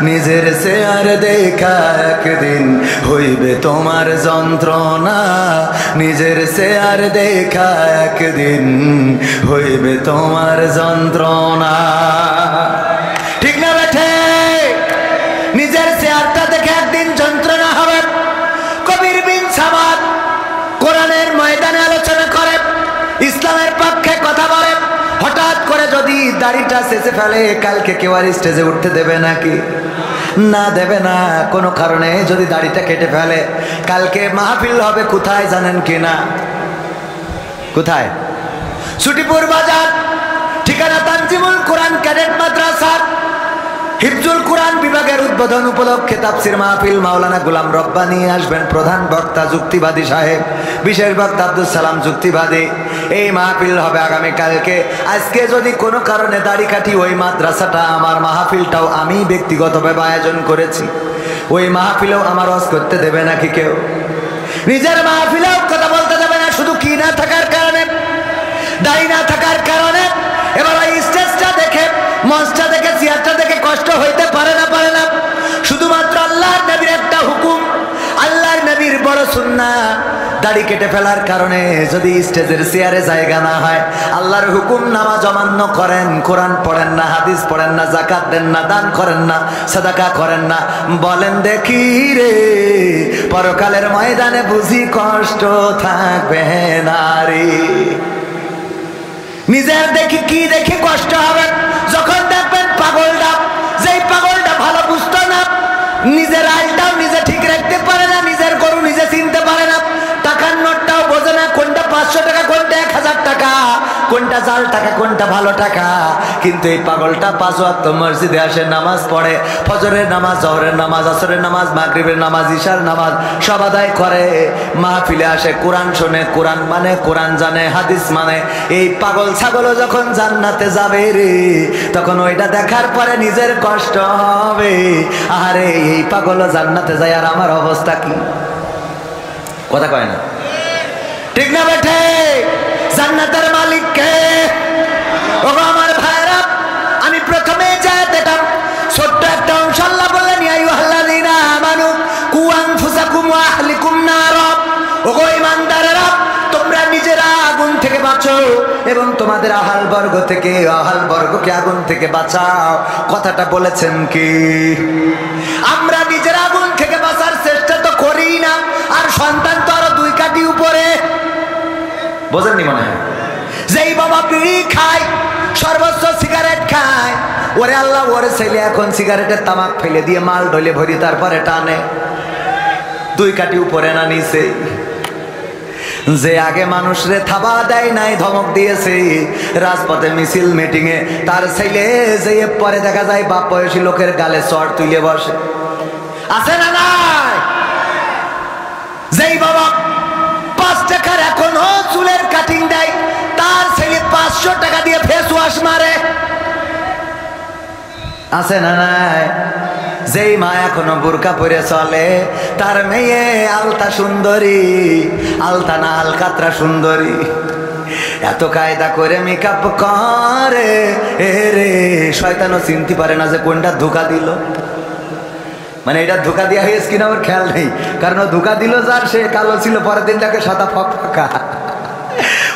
নিজের চেয়ার দেখা একদিন হইবে তোমার যন্ত্রণা, নিজের চেয়ার দেখা একদিন হইবে তোমার যন্ত্রণা। ঠিক না বেঠে? নিজের চেয়ারটা দেখে একদিন যন্ত্রণা হবে। কবির বিন সামাদ কোরআনের ময়দানে আলোচনা করে, ইসলামের পক্ষে কথা বলে। হঠাৎ করে যদি দাড়িটা শেষে ফেলে, কালকে কেউ আর স্টেজে উঠতে দেবে নাকি? না, দেবে না। কোনো কারণে যদি দাড়িটা কেটে ফেলে, কালকে মাহফিল হবে কোথায় জানেন কি না? কোথায়? ছুটিপুর বাজার, ঠিকানা তানজিমুল কোরআন ক্যাডেট মাদ্রাসা। হিফজুল কোরআন বিভাগের উদ্বোধন উপলক্ষে তাফসির মাহফিল। মাওলানা গোলাম রব্বানী আসবেন প্রধান বক্তা, যুক্তিবাদী সাহেব। বিশেষ বক্তা আব্দুল সালাম, যুক্তিবাদী। এই মাহফিল হবে আগামীকালকে। আজকে যদি কোনো কারণে দাড়ি কাটি, ওই মাদ্রাসাটা আমার, মাহফিলটাও আমি ব্যক্তিগতভাবে আয়োজন করেছি। ওই মাহফিলেও আমার ওয়াজ করতে দেবে নাকি কেউ? নিজের মাহফিলেও কথা বলতে দেবে না, শুধু কি না থাকার কারণে, দাড়ি না থাকার কারণে। এবার ওই স্টেজটা দেখে, মঞ্চটা দেখে, চেয়ারটা দেখে কষ্ট হইতে পারে না, পারে না। শুধুমাত্র আল্লাহর নবীর একটা হুকুম, আল্লাহর নবীর বড় সুন্নাহ, দাড়ি কেটে ফেলার কারণে যদি স্টেজের চেয়ারে জায়গা না হয়, আল্লাহর হুকুম নামাজ অমান্য করেন, কোরআন পড়েন না, হাদিস পড়েন না, যাকাত দেন না, দান করেন না, সাদাকা করেন না, বলেন দেখি রে, পরকালের ময়দানে বুঝি কষ্ট থাকবে না রে? নিজের দেখি কি দেখে কষ্ট হবে? যখন দেখবেন পাগলটা টাকা, কোনটা জাল টাকা কোনটা ভালো টাকা। কিন্তু এই পাগলটা 5 ওয়াক্ত মসজিদে আসে, নামাজ পড়ে, ফজরের নামাজ, জোহরের নামাজ, আসরের নামাজ, মাগরিবের নামাজ, ইশার নামাজ সব আদায় করে, মাহফিলে আসে, কোরআন শোনে, কোরআন মানে, কোরআন জানে, হাদিস মানে। এই পাগল ছাগলও যখন জান্নাতে যাবে রে, তখন ওইটা দেখার পরে নিজের কষ্ট হবে, আরে এই পাগলও জান্নাতে যায় আর আমার অবস্থা কি। কথা কয় না, ঠিক না বেঠে? জান্নাতের মালিক কে? ওগো আমার ভাইরা, আমি প্রথমে যা দিতাম ছোট্ট একটা অংশ, আল্লাহ বললেন ইয়া আইয়ুহাল্লাযীনা আমানু কু আনফুসাকুম ওয়া আহলিকুম নার। ওগো ঈমানদারেরা, তোমরা নিজেরা আগুন থেকে বাঁচো এবং তোমাদের আহাল বর্গ থেকে, আহাল বর্গকে আগুন থেকে বাঁচাও। কথাটা বলেছেন কি? আমরা নিজেরা আগুন থেকে বাঁচার চেষ্টা তো করি না, আর সন্তান তো আরো 2 কাঠি উপরে। বোঝেননি মনে হয়? যেই বাবা বিড়ি খায়, সর্বোচ্চ সিগারেট খায়, ওরে আল্লাহ ওরে ছেলে এখন সিগারেটের তামাক ফেলে দিয়ে মাল ঢলে ভরি তারপরে টানে। 2 কাঠি উপরে না নিচে? যে আগে মানুষরে থাবা দেয় নাই, ধমক দিয়েছে রাজপথে মিছিল মিটিং এ, তার ছেলে যে পরে দেখা যায় বাপ বয়সী লোকের গালে চড় তুলে বসে। আছে না নাই? যেই বাবা 5 টাকার এখনো চুলের কাটিং দেয়, তার ছেলে 500 টাকা দিয়ে ফেস ওয়াশ মারে। আছে না নাই? যেই মা এখনো বোরকা পরে চলে, তার মেয়ে আলতা সুন্দরী, আলতা না আলকাতরা সুন্দরী, এত কায়দা করে মেকআপ করে রে, শয়তানও চিনতে পারে না যে কোনটা ধোকা দিল। মানে এটা ধোকা দেওয়া হয়েছে কিনা ওর খেয়াল নেই, কারণ ও ধোকা দিল যার, সে কালো ছিল, পরের দিন তাকে সাদা ফকফকা।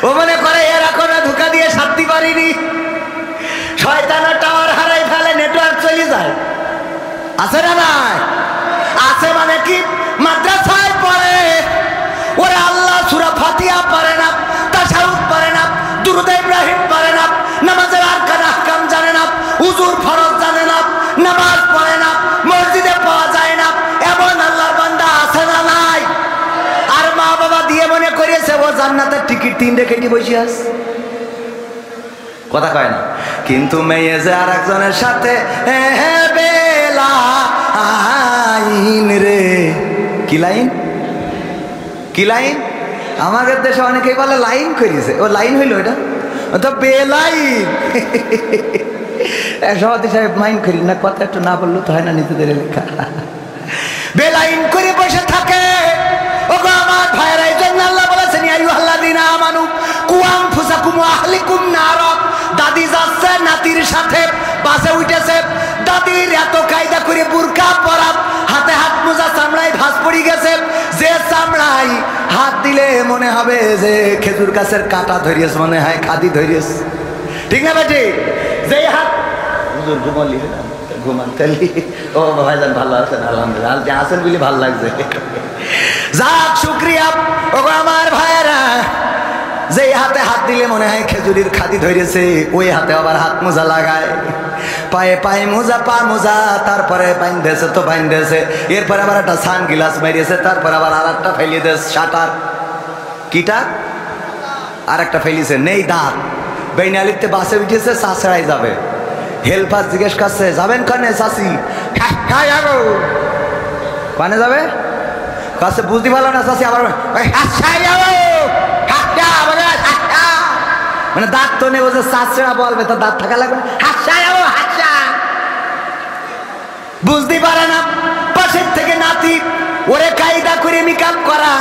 ও মনে করে এর এখনো ধোকা দিয়ে সারতে পারিনি। শয়তানের টাওয়ার হারাই ফেলে, নেটওয়ার্ক চলে যায়। আছে না নাই? আছে মানে কি? মাদ্রাসায় পড়ে, ওরে আল্লাহ সূরা ফাতিহা পারে না, তাশাহুদ পারে না, দুরূদ ইব্রাহিম পারে না, নামাজের আরকান আহকাম জানে না, উযুর ফরজ জানে না, নামাজ পড়ে না, মসজিদে পাওয়া যায় না, এমন আল্লাহর বান্দা আছে না নাই? আর মা বাবা দিয়ে মনে করিয়েছে ও জান্নাতের টিকিট 3 রেখে নিয়ে বসে আছে। কথা কয় না? কিন্তু মেয়ে যে আর একজনের সাথে আইন রে, কি লাইন? কি লাইন? আমাদের দেশে অনেকেই বলে লাইন করিয়েছে, ও লাইন হইল, এটা ও তো বেলাইন। সভাপতি সাহেব মাইন করি না, কথা একটু না বললো তো হয় না, নিজেদের লেখা। বেলাইন করে বসে থাকে। ওগো আমার ভাইরা, এই জন্য আল্লাহ বলেছেন ইয়া আইয়ুহাল্লাযীনা আমানু কু আনফুসাকুম ওয়া আহলিকুম নার। দাদি যাচ্ছে নাতির সাথে, বাসে উঠেছে, দাদির এত কায়দা করে বুরকা পরা, হাতে হাত মোজা, চামড়ায় ভাঁজ পড়ে গেছে, যে চামড়ায় হাত দিলে মনে হবে যে খেজুর গাছের কাঁটা ধরিয়েছে, মনে হয় খাদি ধরিয়েছে। ঠিক না বেটি? যেই হাত হুজুর ঘুমালি, ঘুমান তালি। ও ভাইজান ভালো আছেন? আলহামদুলিল্লাহ, আছেন বলে ভালো লাগছে। যাক শুকরিয়া। ওগো আমার ভাইয়েরা, যেই হাতে হাত দিলে মনে হয় খেজুরির খাদি ধরেছে, ওই হাতে আবার হাত মোজা লাগায়, পায়ে পায়ে মোজা, পা মোজা, তারপরে বাইন্ধেছে তো বাইন্ধেছে, এরপরে আবার একটা সান গিলাস মেরিয়েছে, তারপর আবার আর একটা ফেলিয়ে দিয়েছে শাটার। কিটা? আর একটা ফেলিয়েছে, নেই দাঁত। বেইনালিতে বাসে উঠেছে, চাষড়াই যাবে। হেল্পার জিজ্ঞেস করছে যাবেন কানে? চাষি কানে যাবে? কাছে বুঝতে পারলো না চাষি, আবার মানে দাঁত তো নেই, বলছে চাষড়া বলবে তো দাঁত থাকা লাগবে, বুঝতে পারে না। পাশের থেকে নাতি, ওরে কায়দা করে মেকআপ করা,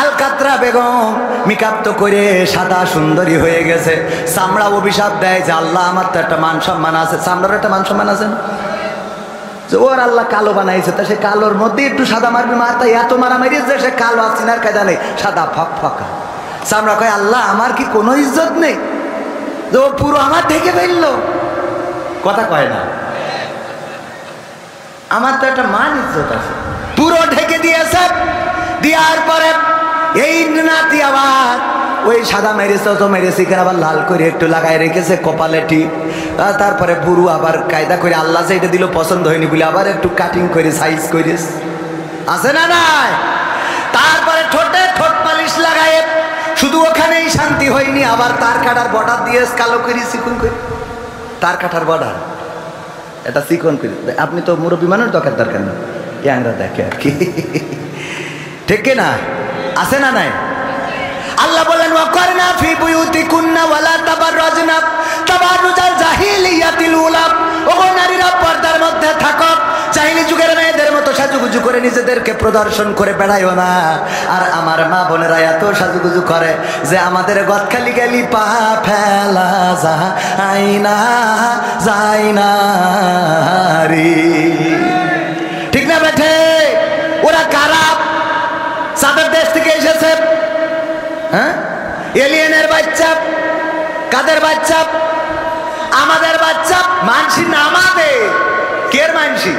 আলকাতরা বেগম মেকআপ তো করে সাদা সুন্দরী হয়ে গেছে, চামড়া অভিশাপ দেয় যে আল্লাহ আমার তো একটা মান সম্মান আছে, চামড়ার একটা মান সম্মান আছে না, যে ওর আল্লাহ কালো বানাইছে, তা সে কালোর মধ্যে একটু সাদা মারবে, মাথা এত মারামারি যে সে কালো আসিনার কায়দা নেই, সাদা ফক ফকা। চামড়া কয় আল্লাহ আমার কি কোনো ইজ্জত নেই যে ও পুরো আমার ঢেকে ফেললো? কথা কয় না, আমার তো একটা মান ইজ্জত আছে। পুরো ঢেকে দিয়েছে, দেওয়ার পরে এই নাতি আবার ওই সাদা মেরেছে তো মেরেছে, কেন আবার লাল করে একটু লাগাই রেখেছে কপালে টিপ, তারপরে পুরো আবার কায়দা করে আল্লাহ যে এটা দিল পছন্দ হয়নি বলে আবার একটু কাটিং করে সাইজ করিস, আছে না নাই? তারপরে ঠোঁটে ঠোঁট পালিশ লাগায়, শুধু ওখানেই শান্তি হয়নি, আবার তার কাটার বর্ডার দিয়ে কালো করি চিকন করি, তার কাটার বর্ডার এটা চিকন করি। আপনি তো মুরব্বী মানুষ, দরকার না, ইয়াংরা দেখে আর কি, ঠিক না? আছে না নাই? আল্লাহ বলেন ওয়াকারনা ফি বুয়ুতিকুন্না ওয়ালা তাবাররাজনা তাবাররুজাল জাহিলিয়াতিল উলা। ওগো নারীরা পর্দার মধ্যে থাকো, জাহিলি যুগের মেয়েদের মতো সাজুগুজু করে নিজেদেরকে প্রদর্শন করে বেড়াইও না। আর আমার মা বোনেরা এত সাজুগুজু করে যে আমাদের গদখালি গেলি পা ফেলা যায় না রে, ঠিক না বেঠে? ওরা কারা? সাদের দেশ থেকে এসেছে, হ্যাঁ, এলিয়েনের বাচ্চা। কাদের বাচ্চা? আমাদের বাচ্চা। মানসি না আমাদের, কের মানসি?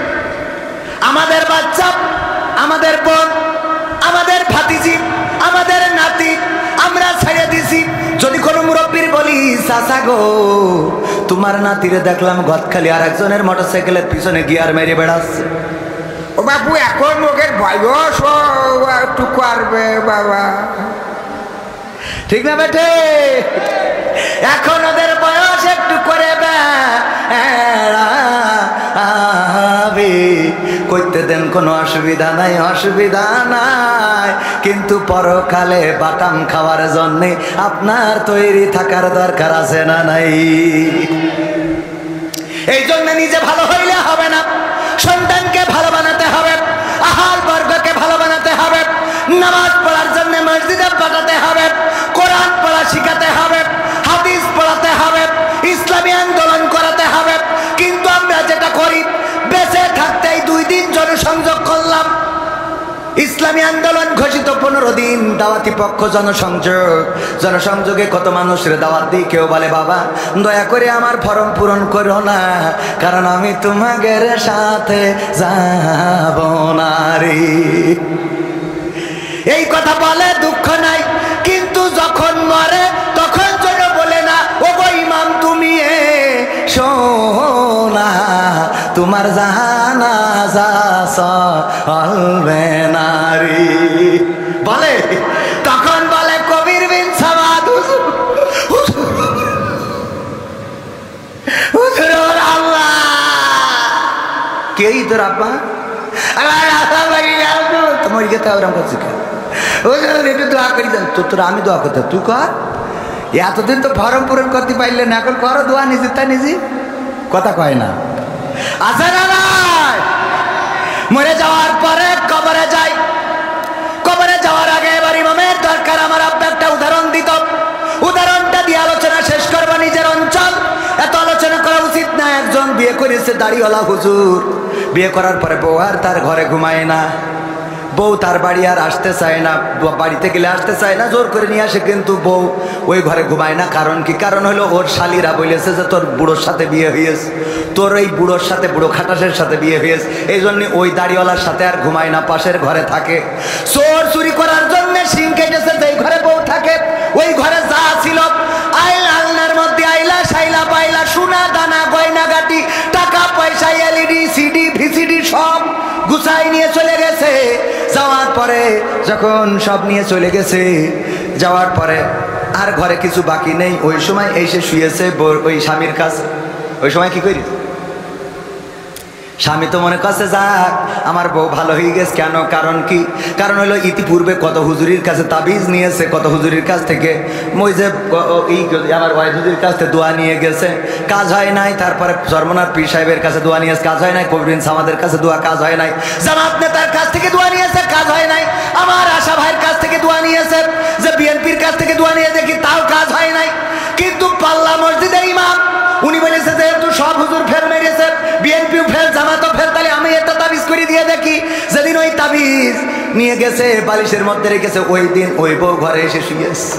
আমাদের বাচ্চা, আমাদের বোন, আমাদের ভাতিজি, আমাদের নাতি আমরা ছেড়ে দিছি। যদি কোনো মুরব্বীর বলি চাচা গো তোমার নাতিরে দেখলাম গদখালি আর একজনের মোটরসাইকেলের পিছনে গিয়ার মেরে বেড়াচ্ছে, ও বাবু এখন ওদের বয়স একটু করবে বাবা, ঠিক না বেটে? এখন ওদের বয়স একটু করে করতে দেন, কোনো অসুবিধা নাই, অসুবিধা নাই। কিন্তু পরকালে বাটাম খাওয়ার জন্যে আপনার তৈরি থাকার দরকার আছে না নাই? এই জন্য নিজে ভালো হইলে হবে না, সন্তানকে ভালো বানাতে হবে, আহাল বর্গকে ভালো বানাতে হবে, নামাজ পড়ার জন্য মসজিদে পাঠাতে হবে, কোরআন পড়া শিখাতে হবে, হাদিস পড়াতে হবে, ইসলামী আন্দোলন করাতে হবে। কিন্তু আমরা যেটা করি, বেঁচে থাকতেই 2 দিন জনসংযোগ করলাম, ইসলামী আন্দোলন ঘোষিত 15 দিন, দাওয়াতি পক্ষ জনসংযোগে কত মানুষের দাওয়াত দিই, কেউ বলে বাবা দয়া করে আমার ফর্ম পূরণ করো না, কারণ আমি তোমাদের সাথে যাব না রে। এই কথা বলে দুঃখ নাই, কিন্তু যখন মরে তখন যেন বলে না ও গো ইমাম তুমি শোনা, তোমার জানাজা চলবে না রে বলে, তখন বলে কবির বিন সামাদ হুজুর আল্লাহ কেই তোর আব্বা তোমার গেতে ওরম করছি একটু দোয়া করি দেন তো, তোর আমি দোয়া করতে, তুই কর। এতদিন তো ফর্ম পূরণ করতে পারলে না, এখন করো দোয়া নিজে, তাই নিজে কথা কয় না। আছে না নাই? মরে যাওয়ার পরে কবরে যাই, কবরে যাওয়ার আগে এবার ইমামের দরকার। আমার আব্বা একটা উদাহরণ দিত, উদাহরণটা দিয়ে আলোচনা শেষ করবো। নিজের অঞ্চল এত আলোচনা করা উচিত না। একজন বিয়ে করেছে দাড়িওয়ালা হুজুর, বিয়ে করার পরে বউ আর তার ঘরে ঘুমায় না, বউ তার বাড়ি আর আসতে চায় না, বাড়িতে গেলে আসতে চায় না, জোর করে নিয়ে আসে, কিন্তু বউ ওই ঘরে ঘুমায় না। কারণ কি? কারণ হলো ওর শালিরা বলেছে যে তোর বুড়োর সাথে বিয়ে হয়েছে, তোর এই বুড়োর সাথে, বুড়ো খাটাসের সাথে বিয়ে হয়েছে, এই জন্য ওই দাড়িওয়ালার সাথে আর ঘুমায় না, পাশের ঘরে থাকে। চোর চুরি করার জন্য সিং কেটেছে, যেই ঘরে বউ থাকে ওই ঘরে যা ছিল আলনার মধ্যে আইলা শাইলা পাইলা, সোনা দানা গয়না গাটি, টাকা পয়সা, এলইডি সিডি ভিসিডি সব গুছাই নিয়ে চলে গেছে। যাওয়ার পরে যখন সব নিয়ে চলে গেছে, যাওয়ার পরে আর ঘরে কিছু বাকি নেই, ওই সময় এসে শুয়েছে ওই স্বামীর কাছে। ওই সময় কি করি? স্বামী তো মনে করছে যাক আমার বউ ভালো হয়ে গেছে। কেন? কারণ কি? কারণ হলো ইতিপূর্বে কত হুজুরির কাছে তাবিজ নিয়েছে, কত হুজুরির কাছ থেকে ওই যে আমার ওয়াই হুজুরির কাছ থেকে দোয়া নিয়ে গেছে, কাজ হয় নাই। তারপরে জর্মনার পীর সাহেবের কাছে দোয়া নিয়েছে, কাজ হয় নাই। কবির সামাদের কাছে দোয়া, কাজ হয় নাই। জামাত নেতার কাছ থেকে দোয়া নিয়েছে, কাজ হয় নাই। আমার আশা ভাইয়ের কাছ থেকে দোয়া নিয়েছে, যে বিএনপির কাছ থেকে দোয়া নিয়ে দেখি, তাও কাজ হয় নাই। কিন্তু পাল্লা মসজিদের ইমাম উনি বলেছে যেহেতু সব হুজুর ফেল মেরেছে, বিএনপিও ফেল, জামাতও ফেল, তাহলে আমি একটা তাবিজ করে দিয়ে দেখি। যেদিন ওই তাবিজ নিয়ে গেছে, বালিশের মধ্যে রেখেছে, ওই দিন ওই বউ ঘরে এসে শুয়েছে।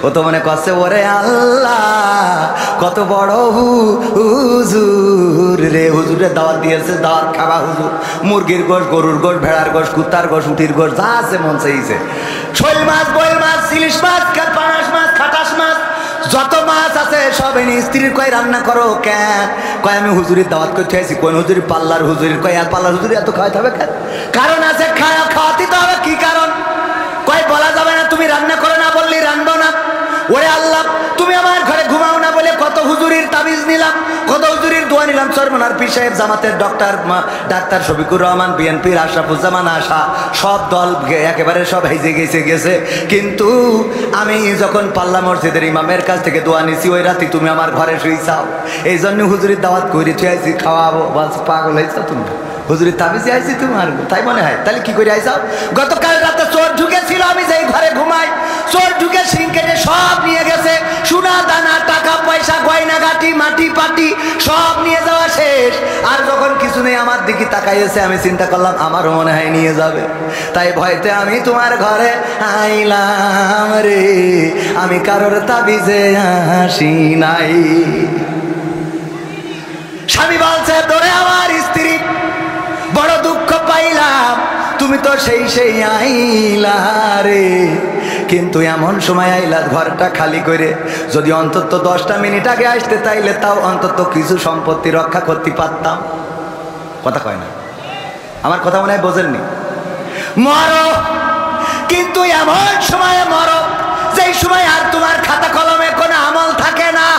ও তো মনে করছে ওরে আল্লাহ কত বড় হুজুর রে, হুজুরের দাওয়াত দিয়েছে, দাওয়াত খাওয়া হুজুর। মুরগির গোশ, গরুর গোশ, ভেড়ার গোশ, কুত্তার গোশ, উটির গোশ, যা আছে মন চাইছে, শোল মাছ, বইল মাছ, ইলিশ মাছ, পাঙাশ মাছ, খাটাস মাছ, যত মাছ আছে সব এনে স্ত্রীর কয় রান্না করো। কেন? কয় আমি হুজুরির দাওয়াত করতে আইছি। কোন হুজুরি? পাল্লার হুজুরির। কয় আর পাল্লার হুজুরি এত খাওয়াতে হবে কেন? কারণ আছে, খাওয়াতে তো হবে। কি কারণ? কয় বলা যাবে না, তুমি রান্না করো না বললি রান্না না, ওরে আল্লাহ, তুমি আমার ঘরে ঘুমাও না বলে কত হুজুরির তাবিজ নিলাম, কত হুজুরির দোয়া নিলাম। চরমনার পীর সাহেব, জামাতের ডাক্তার শফিকুর রহমান, বিএনপির আশরাফুজ্জামান আশা, সব দল একেবারে সব হেজে গেছে। কিন্তু আমি যখন পাল্লা মসজিদের ইমামের কাছ থেকে দোয়া নিছি, ওই রাতে তুমি আমার ঘরে শুইছাও। এই জন্য হুজুরির দাওয়াত করে আইছি, খাওয়াবো। বলছে পাগল হয়েছ তুমি, হুজুরির তাবিজে আইছি তোমার, তাই মনে হয়? তাহলে কি করে আইসাও? গতকাল রাতে চোর ঢুকেছিল, আমি যেই ঘরে ঘুমাই, চোর ঢুকে সিং কেটে সব নিয়ে গেছে। সোনা দানা, টাকা পয়সা, গয়না গাটি, মাটি পাটি সব নিয়ে যাওয়া শেষ। আর যখন কিছু নেই আমার দিকে তাকাইছে, আমি চিন্তা করলাম আমারও মনে হয় নিয়ে যাবে। তাই ভয়তে আমি তোমার ঘরে আইলাম রে, আমি কারোর তাবিজে আসি নাই। স্বামী বলছে, তোরে আমার স্ত্রী বড় দুঃখ পাইলাম, তুমি তো সেই আইলা রে। কিন্তু এমন সময় আইলা ঘরটা খালি করে, যদি অন্তত 10টা মিনিট আগে আসতে তাইলে তাও অন্তত কিছু সম্পত্তি রক্ষা করতে পারতাম। কথা কয় না, আমার কথা মনে হয় বোঝেননি। মরো, কিন্তু এমন সময় মরো যেই সময় আর তোমার খাতা কলমে কোনো আমল থাকে না।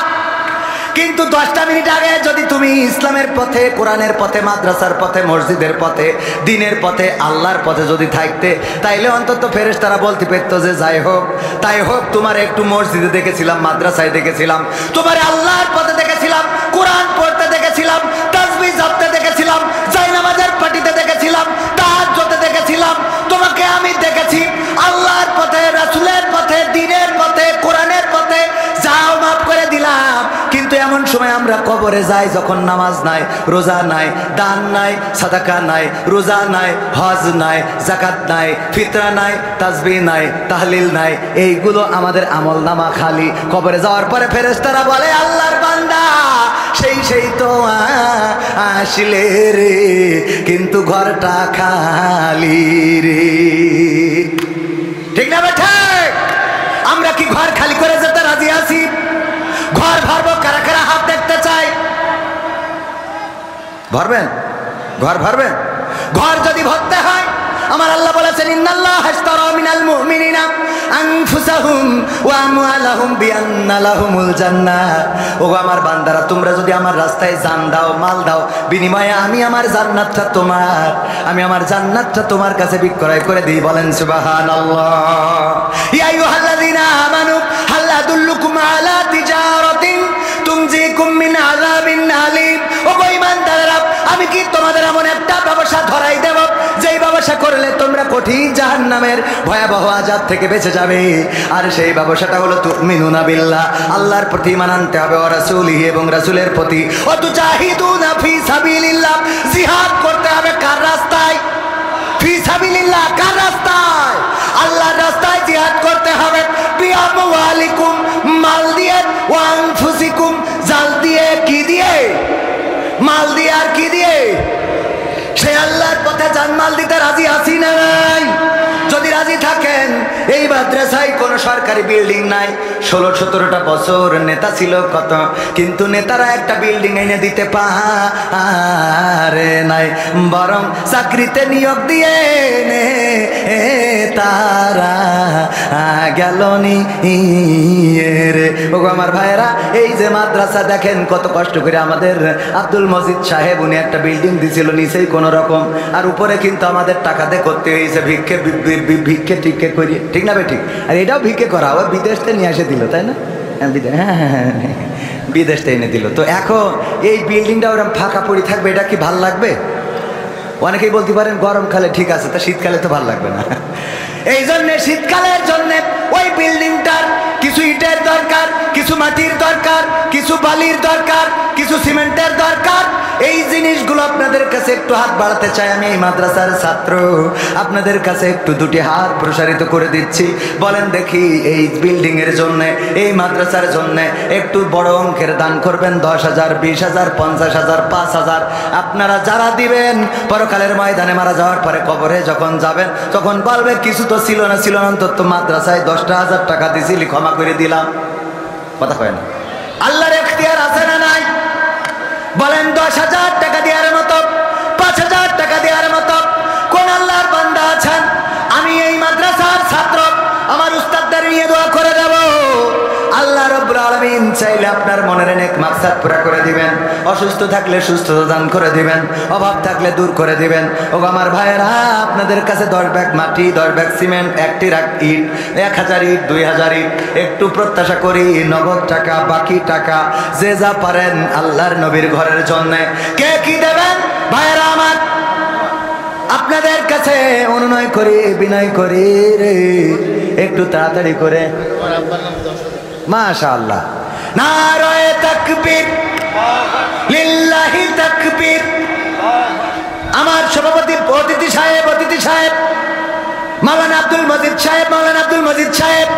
কিন্তু 10টা মিনিট আগে যদি তুমি ইসলামের পথে, কোরআনের পথে, মাদ্রাসার পথে, মসজিদের পথে, দিনের পথে, আল্লাহর পথে যদি থাকতে, তাইলে অন্তত ফেরেশতারা বলতে পারতো যে যাই হোক তাই হোক, তোমার একটু মসজিদে দেখেছিলাম, মাদ্রাসায় দেখেছিলাম, তোমার আল্লাহর পথে দেখেছিলাম, কোরআন পড়তে দেখেছিলাম, তাসবিহ জপতে দেখেছিলাম, জায়নামাজের পাটিতে দেখেছিলাম, তাহাজ্জুদে দেখেছিলাম, তোমাকে আমি দেখেছি আল্লাহর পথে, রাসূলের পথে, দ্বীনের পথে, কোরআনের পথে, যাও মাফ করে দিলাম। কিন্তু এমন সময় আমরা কবরে যাই যখন নামাজ নাই, রোজা নাই, দান নাই, সাদাকা নাই, রোজা নাই, হজ নাই, যাকাত নাই, ফিতরা নাই, তাসবিহ নাই, তাহলিল নাই, এইগুলো আমাদের আমল নামা খালি। কবরে যাওয়ার পরে ফেরেশতারা বলে, আল্লাহর বান্দা সেই তো আসলে রে, কিন্তু ঘরটা খালি রে। ঠিক না বেঠা? আমরা কি ঘর খালি করে যেতে রাজি আছি? ঘর ভরবো, কারা কারা হাত দেখতে চাই? ভরবেন? ঘর ভরবেন? ঘর যদি ভরতে হয়, আমার আল্লাহ বলেছেন, ইন্নাল্লাহ আশতারা মিনাল মুমিনিনা আনফুসাহুম ওয়া আমওয়ালাহুম বিআন্না লাহুমুল জান্নাহ। ওগো আমার বান্দারা, তোমরা যদি আমার রাস্তায় জান দাও, মাল দাও, বিনিময়ে আমি আমার জান্নাতটা তোমার, আমি আমার জান্নাতটা তোমার কাছে বিক্রয় করে দিই। বলেন সুবহানাল্লাহ। ইয়া আইয়ুহাল্লাযীনা আমানু হাল আদুল্লুকুম আলা তিজারাতিন তুনজিকুম মিন আযাবিন আলীম। ওগো ঈমানদারেরা, আমি কি তোমাদের এমন একটা ব্যবসা ধরাই দেব যেই ব্যবসা করলে তোমরা কঠিন জাহান্নামের ভয়াবহ আযাব থেকে বেঁচে যাবে। আর সেই ব্যবসাটা হলো তুমিনুনা বিল্লাহ, আল্লাহর প্রতি ঈমান আনতে হবে, ওয়া রাসূলিহি, এবং রাসূলের প্রতি, ওয়া তুজাহিদুনা ফি সাবিলিল্লাহ, জিহাদ করতে হবে কার রাস্তায়? ফি সাবিলিল্লাহ, কার রাস্তায়? আল্লাহর রাস্তায় জিহাদ করতে হবে। বিআমওয়ালিকুম, মাল দিয়ে, ওয়া আনফুসিকুম, জাল দিয়ে, কি দিয়ে? মাল দিয়ে। আর কি দিয়ে? সে আল্লাহর পথে জানমাল দিতে রাজি আছি না নাই? যদি রাজি থাকেন, এই মাদ্রাসায় কোনো সরকারি বিল্ডিং নাই, 16-17টা বছর নেতা ছিল কত, কিন্তু নেতারা একটা বিল্ডিং এনে দিতে পারে নাই, বরং চাকরিতে নিয়োগ দিয়ে তারা গেল নি রে। ওগো আমার ভাইয়েরা, এই যে মাদ্রাসা দেখেন কত কষ্ট করে আমাদের আব্দুল মজিদ সাহেব, উনি একটা বিল্ডিং দিছিল নিচেই কোনো রকম, আর উপরে কিন্তু আমাদের টাকাতে করতে হয়েছে, ভিক্ষে টিক্ষে করি, ঠিক না বেঠিক? আর এটাও ভিক্ষে করা, ও বিদেশ থেকে নিয়ে এসে দিল, তাই না? হ্যাঁ, বিদেশ থেকে এনে দিল। তো এখন এই বিল্ডিংটা ওরকম ফাঁকা পড়ে থাকবে, এটা কি ভাল লাগবে? অনেকেই বলতে পারেন গরমকালে ঠিক আছে, তা শীতকালে তো ভাল লাগবে না। এই জন্যে শীতকালের জন্য ওই বিল্ডিংটার কিছু ইটের দরকার, কিছু মাটির দরকার, কিছু বালির দরকার, কিছু সিমেন্টের দরকার। এই জিনিসগুলো আপনাদের কাছে একটু হাত বাড়াতে চাই। আমি এই মাদ্রাসার ছাত্র, আপনাদের কাছে একটু দুটি হাত প্রসারিত করে দিচ্ছি। বলেন দেখি, এই বিল্ডিং এর জন্য, এই মাদ্রাসার জন্য একটু বড় অঙ্কের দান করবেন। 10,000, 20,000, 50,000, 5,000 আপনারা যারা দিবেন, পরকালের ময়দানে মারা যাওয়ার পরে কবরে যখন যাবেন, তখন বলবে কিছু তো ছিল না, অন্তত মাদ্রাসায় 10,000 টাকা দিছিলি, ক্ষমা করে দিলাম। কথা কয় না? আল্লাহর এখতিয়ার আছে না নাই? বলেন 10,000 টাকা দেওয়ার মতো, 5,000 টাকা দেওয়ার মতো কোন আল্লাহর বান্দা আছেন? আমি এই মাদ্রাসার ছাত্র, আমার উস্তাদদের নিয়ে দোয়া করে দেব, আলামিন চাইলে আপনার মনের নেক মাকসাদ পুরা করে দিবেন। অসুস্থ থাকলে সুস্থতা দান করে দিবেন, অভাব থাকলে দূর করে দিবেন। ও আমার ভাইয়েরা, আপনাদের কাছে 10 ব্যাগ মাটি, 10 ব্যাগ সিমেন্ট, 1টি ইট, 1000 ইট, 2000 ইট, একটু প্রত্যাশা করি নগদ টাকা, বাকি টাকা যে যা পারেন আল্লাহর নবীর ঘরের জন্য কে কি দেবেন ভাইয়েরা আমার, আপনাদের কাছে অনুনয় করি, বিনয় করি রে, একটু তাড়াতাড়ি করে। মাশাআল্লাহ, নারায়ে তাকবীর, লিল্লাহি তাকবীর। আমার সভাপতি অতিথি সাহেব মাওলানা আব্দুল মজিদ সাহেব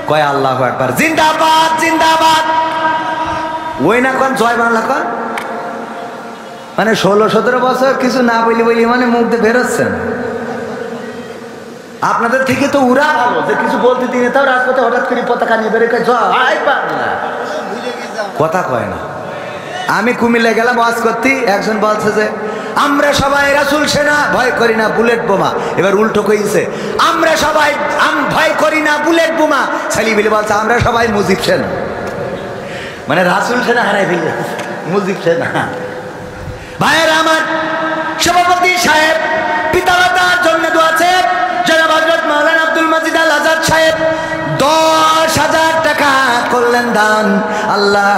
কয় আল্লাহু আকবার, জিন্দাবাদ জিন্দাবাদ। ওই না কোন জয় বাংলা কোন, মানে 16-17 বছর কিছু না বলি মানে মুখ দিয়ে বেরোচ্ছেন। আপনাদের থেকে তো উড়া ভালো যে কিছু বলতে দিনে তাও রাজপথে হঠাৎ করে পতাকা নিয়ে বেরোয় জয় বাংলা, কথা কয় না। আমি কুমিল্লা গেলাম ওয়াজ করতে, একজন বলছে যে আমরা সবাই রাসূল সেনা, ভয় করি না বুলেট বোমা। এবার উল্টো কইছে, আমরা সবাই ভয় করি না বুলেট বোমা। ছেলেবিলি বলছে আমরা সবাই মুজিব সেনা, মানে রাসূল সেনা হারাই ফেলছে, মুজিব সেনা। ভাইয়েরা আমার, সভাপতি সাহেব পিতামাতার জন্য দোয়া চেয়ে জনাব হযরত মাওলানা আব্দুল মজিদ আল আজাদ সাহেব 10,000 টাকা করলেন দান। আল্লাহ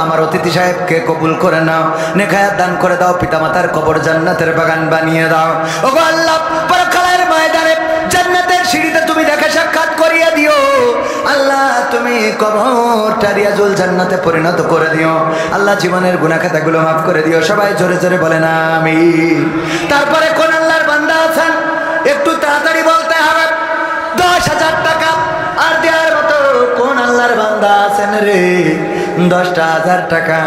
আমার অতিথি সাহেবকে কবুল করে নাও, নেখায়াত দান করে দাও, পিতামাতার কবর জান্নাতের বাগান বানিয়ে দাও। ওগো আল্লাহ, পরকালের ময়দানে জান্নাতের সিঁড়িতে তুমি দেখা সাক্ষাৎ করিয়ে দিও। আল্লাহ, তুমি কবরটা রিয়াজুল জান্নাতে পরিণত করে দিও। আল্লাহ, জীবনের গুনাহ খাতাগুলো মাফ করে দিও। সবাই জোরে জোরে বলেন আমিন। তারপরে কোন আল্লাহর বান্দা আছেন একটু তাড়াতাড়ি বলতে হবে। 10,000 টাকা আর দেওয়ার মতো কোন আল্লাহর বান্দা আছেন রে? 10,000 টাকা,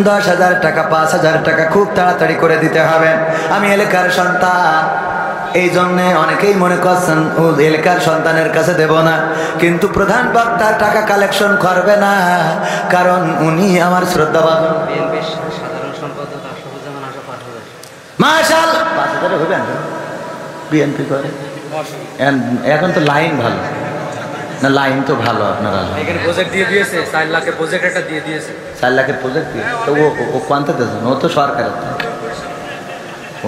10,000 টাকা, 5,000 টাকা খুব তাড়াতাড়ি করে দিতে হবে। আমি এলাকার সন্তান, এই জন্যে অনেকেই মনে করছেন ও এলাকার সন্তানের কাছে দেব না, কিন্তু প্রধান বক্তা টাকা কালেকশন করবে না, কারণ উনি আমার শ্রদ্ধাভাজন সাধারণ সম্পাদক আশরাফুজ্জামান আশা 5,000। মাশাআল্লাহ, 5,000 হবে না? বিএনপি করে এখন তো লাইন ভালো না, লাইন তো ভালো। আপনারা এখানে প্রজেক্ট দিয়ে দিয়েছে, 4 লাখের প্রজেক্ট একটা দিয়ে দিয়েছে। 4 লাখের প্রজেক্ট দিয়ে তো ও কোনটা দিয়েছেন? ও তো সরকারের,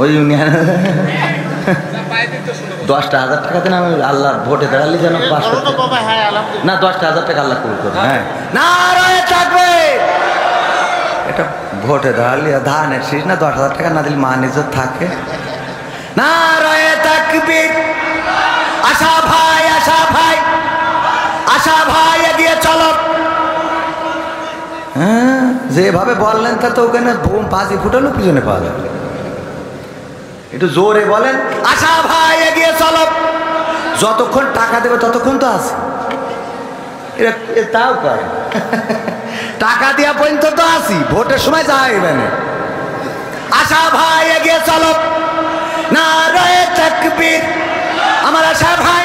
ওই ইউনিয়ন। 10,000 টাকা দেন, আমি আল্লাহ ভোটে দাঁড়ালি যেন 500 না 10,000 টাকা আল্লাহ কবুল করবে। হ্যাঁ, নারায়ে তাকবীর। এটা ভোটে দাঁড়ালি ধানের শীষ না, 10,000 টাকা না দিলে মান ইজ্জত থাকে। নারায়ে তাকবীর। আশা ভাই, আশা ভাই, আশা ভাই এগিয়ে চলো। হ্যাঁ, যেভাবে বললেন তা তো ওখানে বোম বাজি ফুটালো পিছনে পাওয়া যাবে। একটু জোরে বলেন, আশা ভাই এগিয়ে চলো। যতক্ষণ টাকা দেবে ততক্ষণ তো আছে, তাও করে টাকা দেওয়া পর্যন্ত তো আসি, ভোটের সময় যাইবে না। আশা ভাই এগিয়ে চলো। নারায়ে তাকবীর। আমার আশা ভাই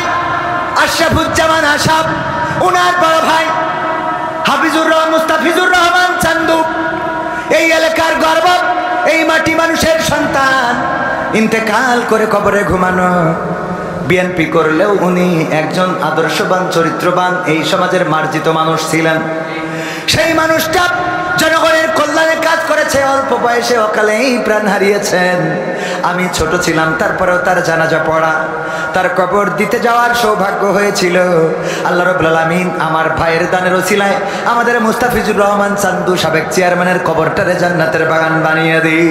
আশরাফুজ্জামান আশা, ওনার বড় ভাই মুস্তাফিজুর রহমান চান্দু, এই এলাকার গর্ব, এই মাটি মানুষের সন্তান, ইন্তেকাল করে কবরে ঘুমানো। বিএনপি করলেও উনি একজন আদর্শবান, চরিত্রবান, এই সমাজের মার্জিত মানুষ ছিলেন। সেই মানুষটা জনগণের কল্যাণে কাজ করেছে, অল্প বয়সে অকালেই প্রাণ হারিয়েছেন। আমি ছোট ছিলাম, তারপরেও তার জানাজা পড়া, তার কবর দিতে যাওয়ার সৌভাগ্য হয়েছিল। আল্লাহ রাব্বুল আলামিন আমার ভাইয়ের দানের ওসিলায় আমাদের মুস্তাফিজুর রহমান চান্দু সাবেক চেয়ারম্যানের কবরটারে জান্নাতের বাগান বানিয়ে দিই,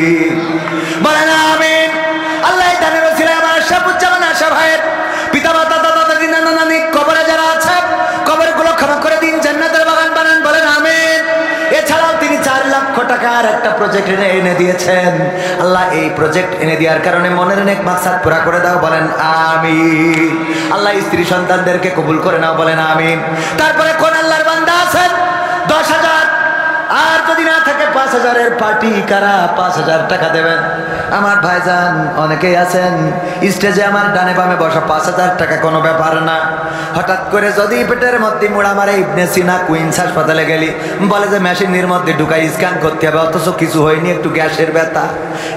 বলেন আমিন। আল্লাহ দানের ওসিলায় আমার আশরাফুজ্জামান আশা ভাইয়ের পিতামাতা, দাদা দাদি, নানা নানি কবরে যারা আছে কবরগুলো ক্ষমা করে দিন, জান্নাতের বাগান বানান, বলেন আমিন। এছাড়াও তিনি 4 লক্ষ টাকার একটা প্রজেক্ট এনে দিয়েছেন। আল্লাহ, এই প্রজেক্ট এনে দেওয়ার কারণে মনের নেক মাকসাদ পুরা করে দাও, বলেন আমিন। আল্লাহ স্ত্রী সন্তানদেরকে কবুল করে নাও, বলেন আমিন। তারপরে কোন আল্লাহর বান্দা আছেন 10,000 আর যদি না থাকে 5,000-এর পার্টি, কারা 5,000 টাকা দেবেন? আমার ভাইজান অনেকেই আছেন স্টেজে আমার ডানে বামে বসা, 5,000 টাকা কোনো ব্যাপার না। হঠাৎ করে যদি পেটের মধ্যে মুড়া মারে, ইবনে সিনা কুইন্স হাসপাতালে গেলি, বলে যে মেশিনের মধ্যে ঢুকাই স্ক্যান করতে হবে, অথচ কিছু হয়নি, একটু গ্যাসের ব্যথা,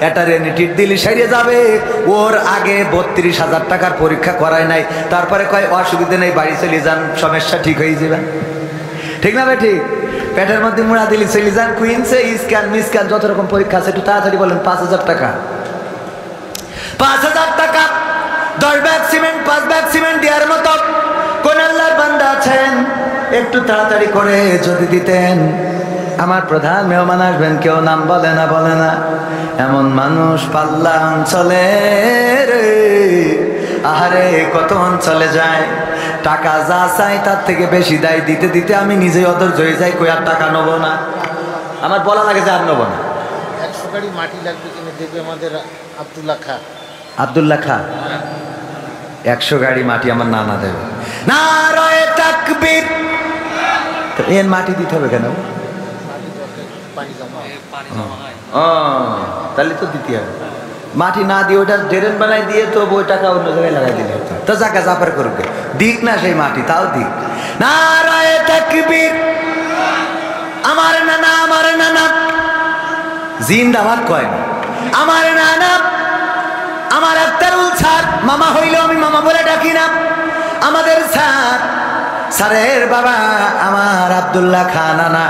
এটা রেনিটির দিলি সেরে যাবে। ওর আগে 32,000 টাকার পরীক্ষা করায় নাই, তারপরে কয় অসুবিধা নেই, বাড়ি চলে যান, সমস্যা ঠিক হয়ে যাবে। ঠিক না ভাই? ঠিক। পেটের মধ্যে মুড়া দিলি চলে যান, কুইন্সে স্ক্যান মিসক্যান যত রকম পরীক্ষা আছে, একটু তাড়াতাড়ি বলেন। 5,000 টাকা, 5,000 টাকা 10 ব্যাগ সিমেন্ট, 5 ব্যাগ সিমেন্ট দেওয়ার মতো কোন আল্লাহর বান্দা আছেন? একটু তাড়াতাড়ি করে যদি দিতেন। আমার প্রধান মেহমান আসবেন, কেউ নাম বলে না, বলে না। এমন মানুষ পাল্লা অঞ্চলে রে, আহারে কত অঞ্চলে যায়, টাকা যা চাই তার থেকে বেশি দেয়, দিতে দিতে আমি নিজেই অধৈর্য হয়ে যাই, কই আর টাকা নেবো না। আমার বলা লাগে যে আর নেবো না। 100 গাড়ি মাটি লাগবে কিনে দেবে আমাদের আব্দুল্লাহ খা। আব্দুল্লাহ খা 100 গাড়ি মাটি আমার নানা দেবে। নারায়ে তাকবীর। তো এর মাটি দিতে হবে কেন? পানি জমা পানি জমা হয়। ও তাহলে তো দিতে হবে। মাটি না দিয়ে ওটা ড্রেন বানাই দিয়ে তো ওই টাকা অন্য জায়গায় লাগাই দিলে হতো। তো যাকে জাপার করুক, দিক না সেই মাটি, তাও দিক। নারায়ে তাকবীর। আমার নানা জিন্দাবাদ কয় না। আমার নানা, আমার আক্তারুল স্যার, মামা হইলেও আমি মামা বলে ডাকি না। আমাদের স্যারের বাবা আমার আব্দুল্লাহ খান নানা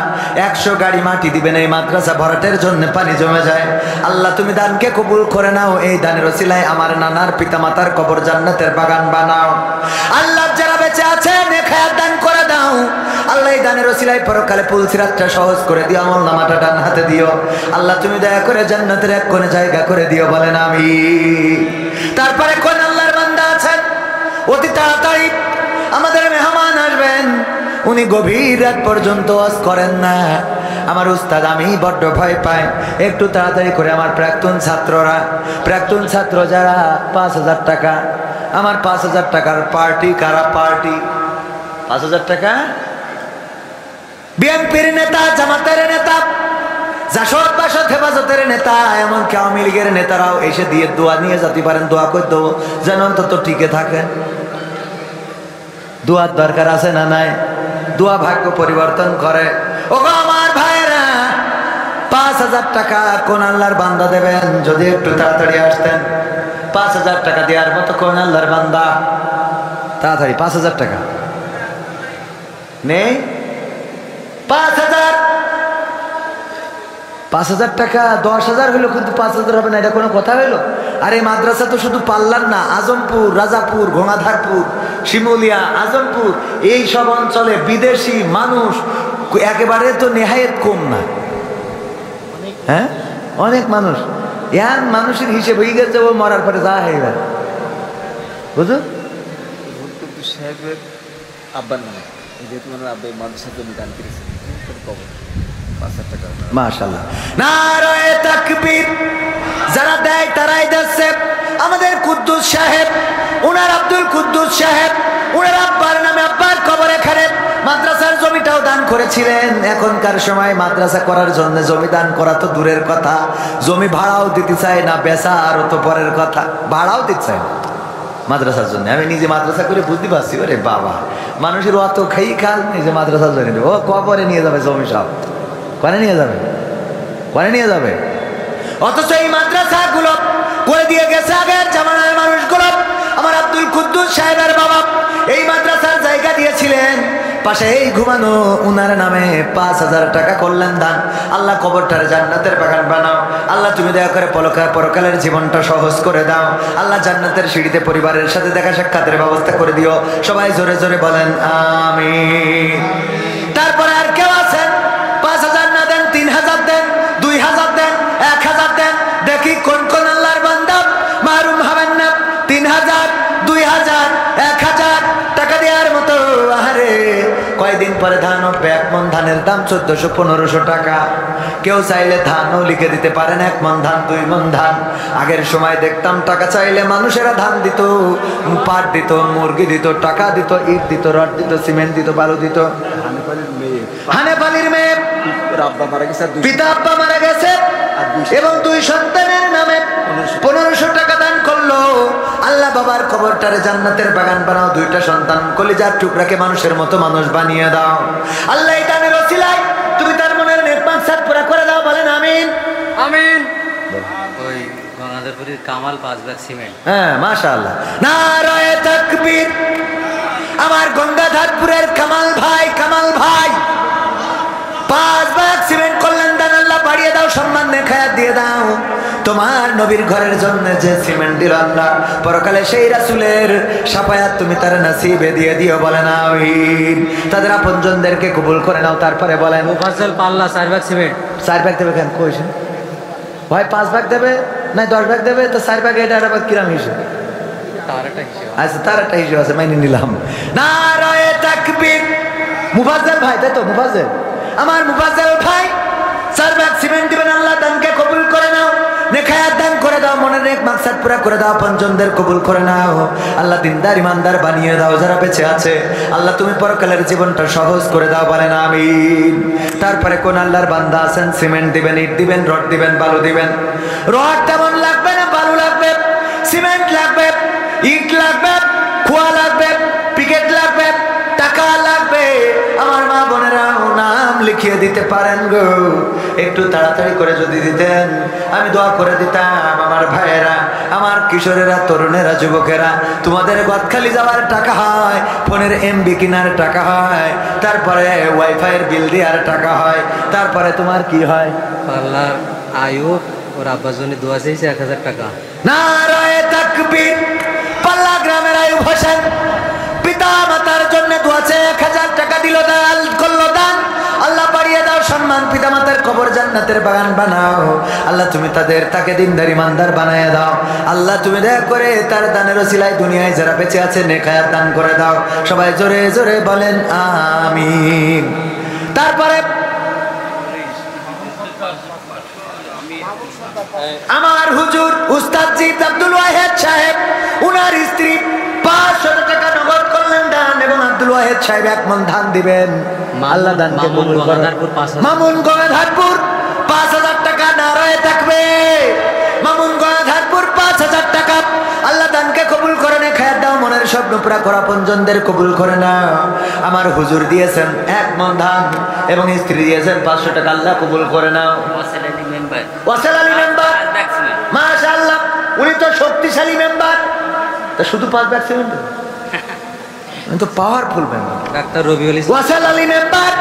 100 গাড়ি মাটি দিবেন এই মাদ্রাসা ভরাটের জন্য, পানি জমে যায়। আল্লাহ তুমি দানকে কবুল করে নাও। এই দানের ওসিলায় আমার নানার পিতা মাতার কবর জান্নাতের বাগান বানাও। আল্লাহ যারা বেঁচে আছে নেখায়াত দান করে দাও। আল্লাহ এই দানের ওসিলায় পরকালে পুলসিরাতটা সহজ করে দিও, আমল নামাটা ডান হাতে দিও। আল্লাহ তুমি দয়া করে জান্নাতের এক কোণে জায়গা করে দিও, বলেন আমিন। তারপরে কোন আল্লাহর বান্দা আছেন অতি তাড়াতাড়ি আমাদের মেহমান আসবেন, উনি গভীর রাত পর্যন্ত ওয়াজ করেন না। আমার উস্তাদ আমি বড্ড ভয় পাই। একটু তাড়াতাড়ি করে আমার প্রাক্তন ছাত্র যারা 5,000 টাকা, আমার 5,000 টাকার পার্টি। কারা পার্টি? 5,000 টাকা বিএনপির নেতা, জামাতের নেতা, জাসদ বাসদ হেফাজতের নেতা, এমনকি আওয়ামী লীগের নেতারাও এসে দিয়ে দোয়া নিয়ে যেতে পারেন। দোয়া করে দেবো যেন অন্তত টিকে থাকেন। দোয়ার দরকার আছে না নাই? দোয়া ভাগ্য পরিবর্তন করে। ও আমার ভাইরা, 5,000 টাকা কোন আল্লাহর বান্দা দেবেন? যদি একটু তাড়াতাড়ি আসতেন। 5,000 টাকা দেওয়ার মতো কোন আল্লাহর বান্দা? তাড়াতাড়ি 5,000 টাকা নেই? 5,000 টাকা 10,000 হইলো, কিন্তু 5,000 হবে না, এটা কোনো কথা হইলো? আর এই মাদ্রাসা তো শুধু পাল্লার না, আজমপুর, রাজাপুর, গঙ্গাধারপুর, শিমুলিয়া, আজমপুর, এই সব অঞ্চলে বিদেশি মানুষ একেবারে তো নেহায়েত কম না। হ্যাঁ, অনেক মানুষ। এমন মানুষের হিসেব হয়ে গেছে ও মরার পরে যা হয়ে গেল, বুঝো? সাহেবের আব্বার নামে, যেহেতু আমার আব্বা মাদ্রাসা জমি দান করেছে, কবর 5,000 টাকা। মাশাআল্লাহ, নারায়ে তাকবীর। যারা দেয় তারাই দিচ্ছে। আমাদের কুদ্দুস সাহেব, উনার আব্দুল কুদ্দুস সাহেব, উনার আব্বার নামে আব্বার কবর এখানে মাদ্রাসার জমিটাও দান করেছিলেন। এখনকার সময় মাদ্রাসা করার জন্য জমি দান করা তো দূরের কথা, জমি ভাড়াও দিতে চায় না, বেচা আরো তো পরের কথা, ভাড়াও দিতে চায় না মাদ্রাসার জন্য। আমি নিজে মাদ্রাসা করে বুঝতে পারছি, ওরে বাবা, মানুষের অত খাই খাল নিজে মাদ্রাসার জন্য ও কবরে নিয়ে যাবে জমি সব। কোনে নিয়ে যাবে? কোনে নিয়ে যাবে? অথচ এই মাদ্রাসাগুলো করে দিয়ে গেছে আগের জামানার মানুষগুলো। আমার আব্দুল কুদ্দুস সাহেবের বাবা এই মাদ্রাসার জায়গা দিয়েছিলেন, পাশে এই ঘুমানো উনার নামে 5,000 টাকা করলেন দান। আল্লাহ কবরটারে জান্নাতের বাগান বানাও। আল্লাহ তুমি দয়া করে পরকালের জীবনটা সহজ করে দাও। আল্লাহ জান্নাতের সিঁড়িতে পরিবারের সাথে দেখা সাক্ষাতের ব্যবস্থা করে দিও। সবাই জোরে জোরে বলেন আমিন। তারপরে আর কেউ আছেন 5,000 না দেন, 3,000 দেন, 2,000 দেন, 1,000 দেন, দেখি কোন কোন আল্লাহর বান্দা মাহরুম হবেন না। 3,000, 2,000, 1,000 টাকা দেওয়ার মতো। আরে কয়দিন পরে ধান উঠবে, 1 মণ ধানের দাম 1400-1500 টাকা। কেউ চাইলে ধানও লিখে দিতে পারেন, 1 মণ ধান, 2 মণ ধান। আগের সময় দেখতাম টাকা চাইলে মানুষেরা ধান দিত, পাট দিত, মুরগি দিত, টাকা দিত, ইট দিত, রড দিত, সিমেন্ট দিত, বালু দিত। হানেফালির মেয়ে পিতা আব্বা মারা গেছে এবং 2 সন্তানের নামে 1500 টাকা দান করলো। আল্লাহ বাবার কবরটারে জান্নাতের বাগান বানাও। 2টা সন্তান কলিজার টুকরাকে মানুষের মতো মানুষ বানিয়ে দাও। আল্লাহ এই দানের ওসিলায় তুমি তার মনের নেক মাকসাদ পুরা করে দাও, বলেন আমিন। আমিন। ওই গঙ্গাধরপুরের কামাল 5 ব্যাগ সিমেন্ট। হ্যাঁ, মাশাআল্লাহ, নারায়ে তাকবীর। আমার গঙ্গাধরপুরের কামাল ভাই সম্মান নেখায়াত দিয়ে দাও। তোমার নবীর ঘরের জন্য যে সিমেন্ট দিল আল্লাহ, পরকালে সেই রাসূলের শাফায়াত তুমি তার নসিবে দিয়ে দিও, বলেন আমিন। তাদের আপনজনদেরকে কবুল করে নাও। তারপরে বলেন মুফাজ্জল পাল্লা 4 ভাগ সিমেন্ট। 4 ভাগ দেবে কেন কইছেন ভাই? 5 ভাগ দেবে না 10 ভাগ দেবে? তো 4 ভাগ এটা আবার কিরাম হিসেবে? তার একটা হিসাব আচ্ছা, তার একটা হিসেব আছে, মাইনে নিলাম। নারায়ে তাকবীর। মুফাজ্জল ভাই, তাই তো মুফাজ্জল, আমার মুফাজ্জল ভাই 4 ভাগ সিমেন্ট দিবেন। আল্লাহ দানকে কবুল করে নাও, নেখায়াত দান করে দাও, মনের নেক মাকসাদ পুরা করে দাও, পঞ্চমদের কবুল করে নাও। আল্লাহ দিনদার ইমানদার বানিয়ে দাও যারা বেঁচে আছে। আল্লাহ তুমি পরকালের জীবনটা সহজ করে দাও, বলেন আমিন। তারপরে কোন আল্লাহর বান্দা আছেন সিমেন্ট দিবেন, ইট দিবেন, রড দিবেন, বালু দিবেন? রড তেমন লাগবে না, বালু লাগবে, সিমেন্ট লাগবে, ইট লাগবে, খোয়া লাগবে, পিকেট লাগবে, টাকা লাগবে। আমার মা বোনেরাও নাম লিখিয়ে দিতে পারেন গো, একটু তাড়াতাড়ি করে যদি দিতেন আমি দোয়া করে দিতাম। আমার ভাইয়েরা, আমার কিশোরেরা, তরুণেরা, যুবকেরা, তোমাদের গদখালি যাওয়ার টাকা হয়, ফোনের এমবি কেনার টাকা হয়, তারপরে ওয়াইফাইয়ের বিল দেওয়ার টাকা হয়, তারপরে তোমার কি হয়? পাল্লার আয়ুব ওর আব্বার জন্য দোয়া চেয়েছে 1000 টাকা। নারায়ে তাকবীর। পাল্লা গ্রামের আয়ুব হোসেন পিতা মাতার জন্য দোয়া চেয়ে 1000 টাকা দিল, দান করলো দান। আল্লাহ বাড়িয়ে দাও সম্মান, পিতা মাতার কবর জান্নাতের বাগান বানাও। আল্লাহ তুমি তাকে দিনদার ইমানদার বানায় দাও। আল্লাহ তুমি দয়া করে তার দানের ওসিলায় দুনিয়ায় যারা বেঁচে আছে নেখায়াত দান করে দাও। সবাই জোরে জোরে বলেন আমিন। তারপরে আমার হুজুর উস্তাদ জি আব্দুল ওয়াহেদ সাহেব, উনার স্ত্রী 500 টাকা নগদ করলেন দান, এবং আব্দুল ওয়াহেদ সাহেব 1 মণ ধান দিবেন। আল্লাহ দানকে কবুল করুন। মামুন গঙ্গাধারপুর 5000 টাকা। নারায়ে তাকবীর। মামুন গঙ্গাধারপুর 5000 টাকা। আল্লাহ দানকে কবুল করে নে, খায়াত দাও, মনের স্বপ্ন পুরা করা পঞ্জনদের কবুল করে না। আমার হুজুর দিয়েছেন 1 মণ ধান এবং স্ত্রী দিয়েছেন 500 টাকা। আল্লাহ কবুল করে নাও। ওয়াসেল আলী মেম্বার, মাশাআল্লাহ, উনি তো শক্তিশালী মেম্বার। তা শুধু 5 ব্যাগ সিমেন্ট তো powerful member. Doctor Rabiul Islam Wasel Ali member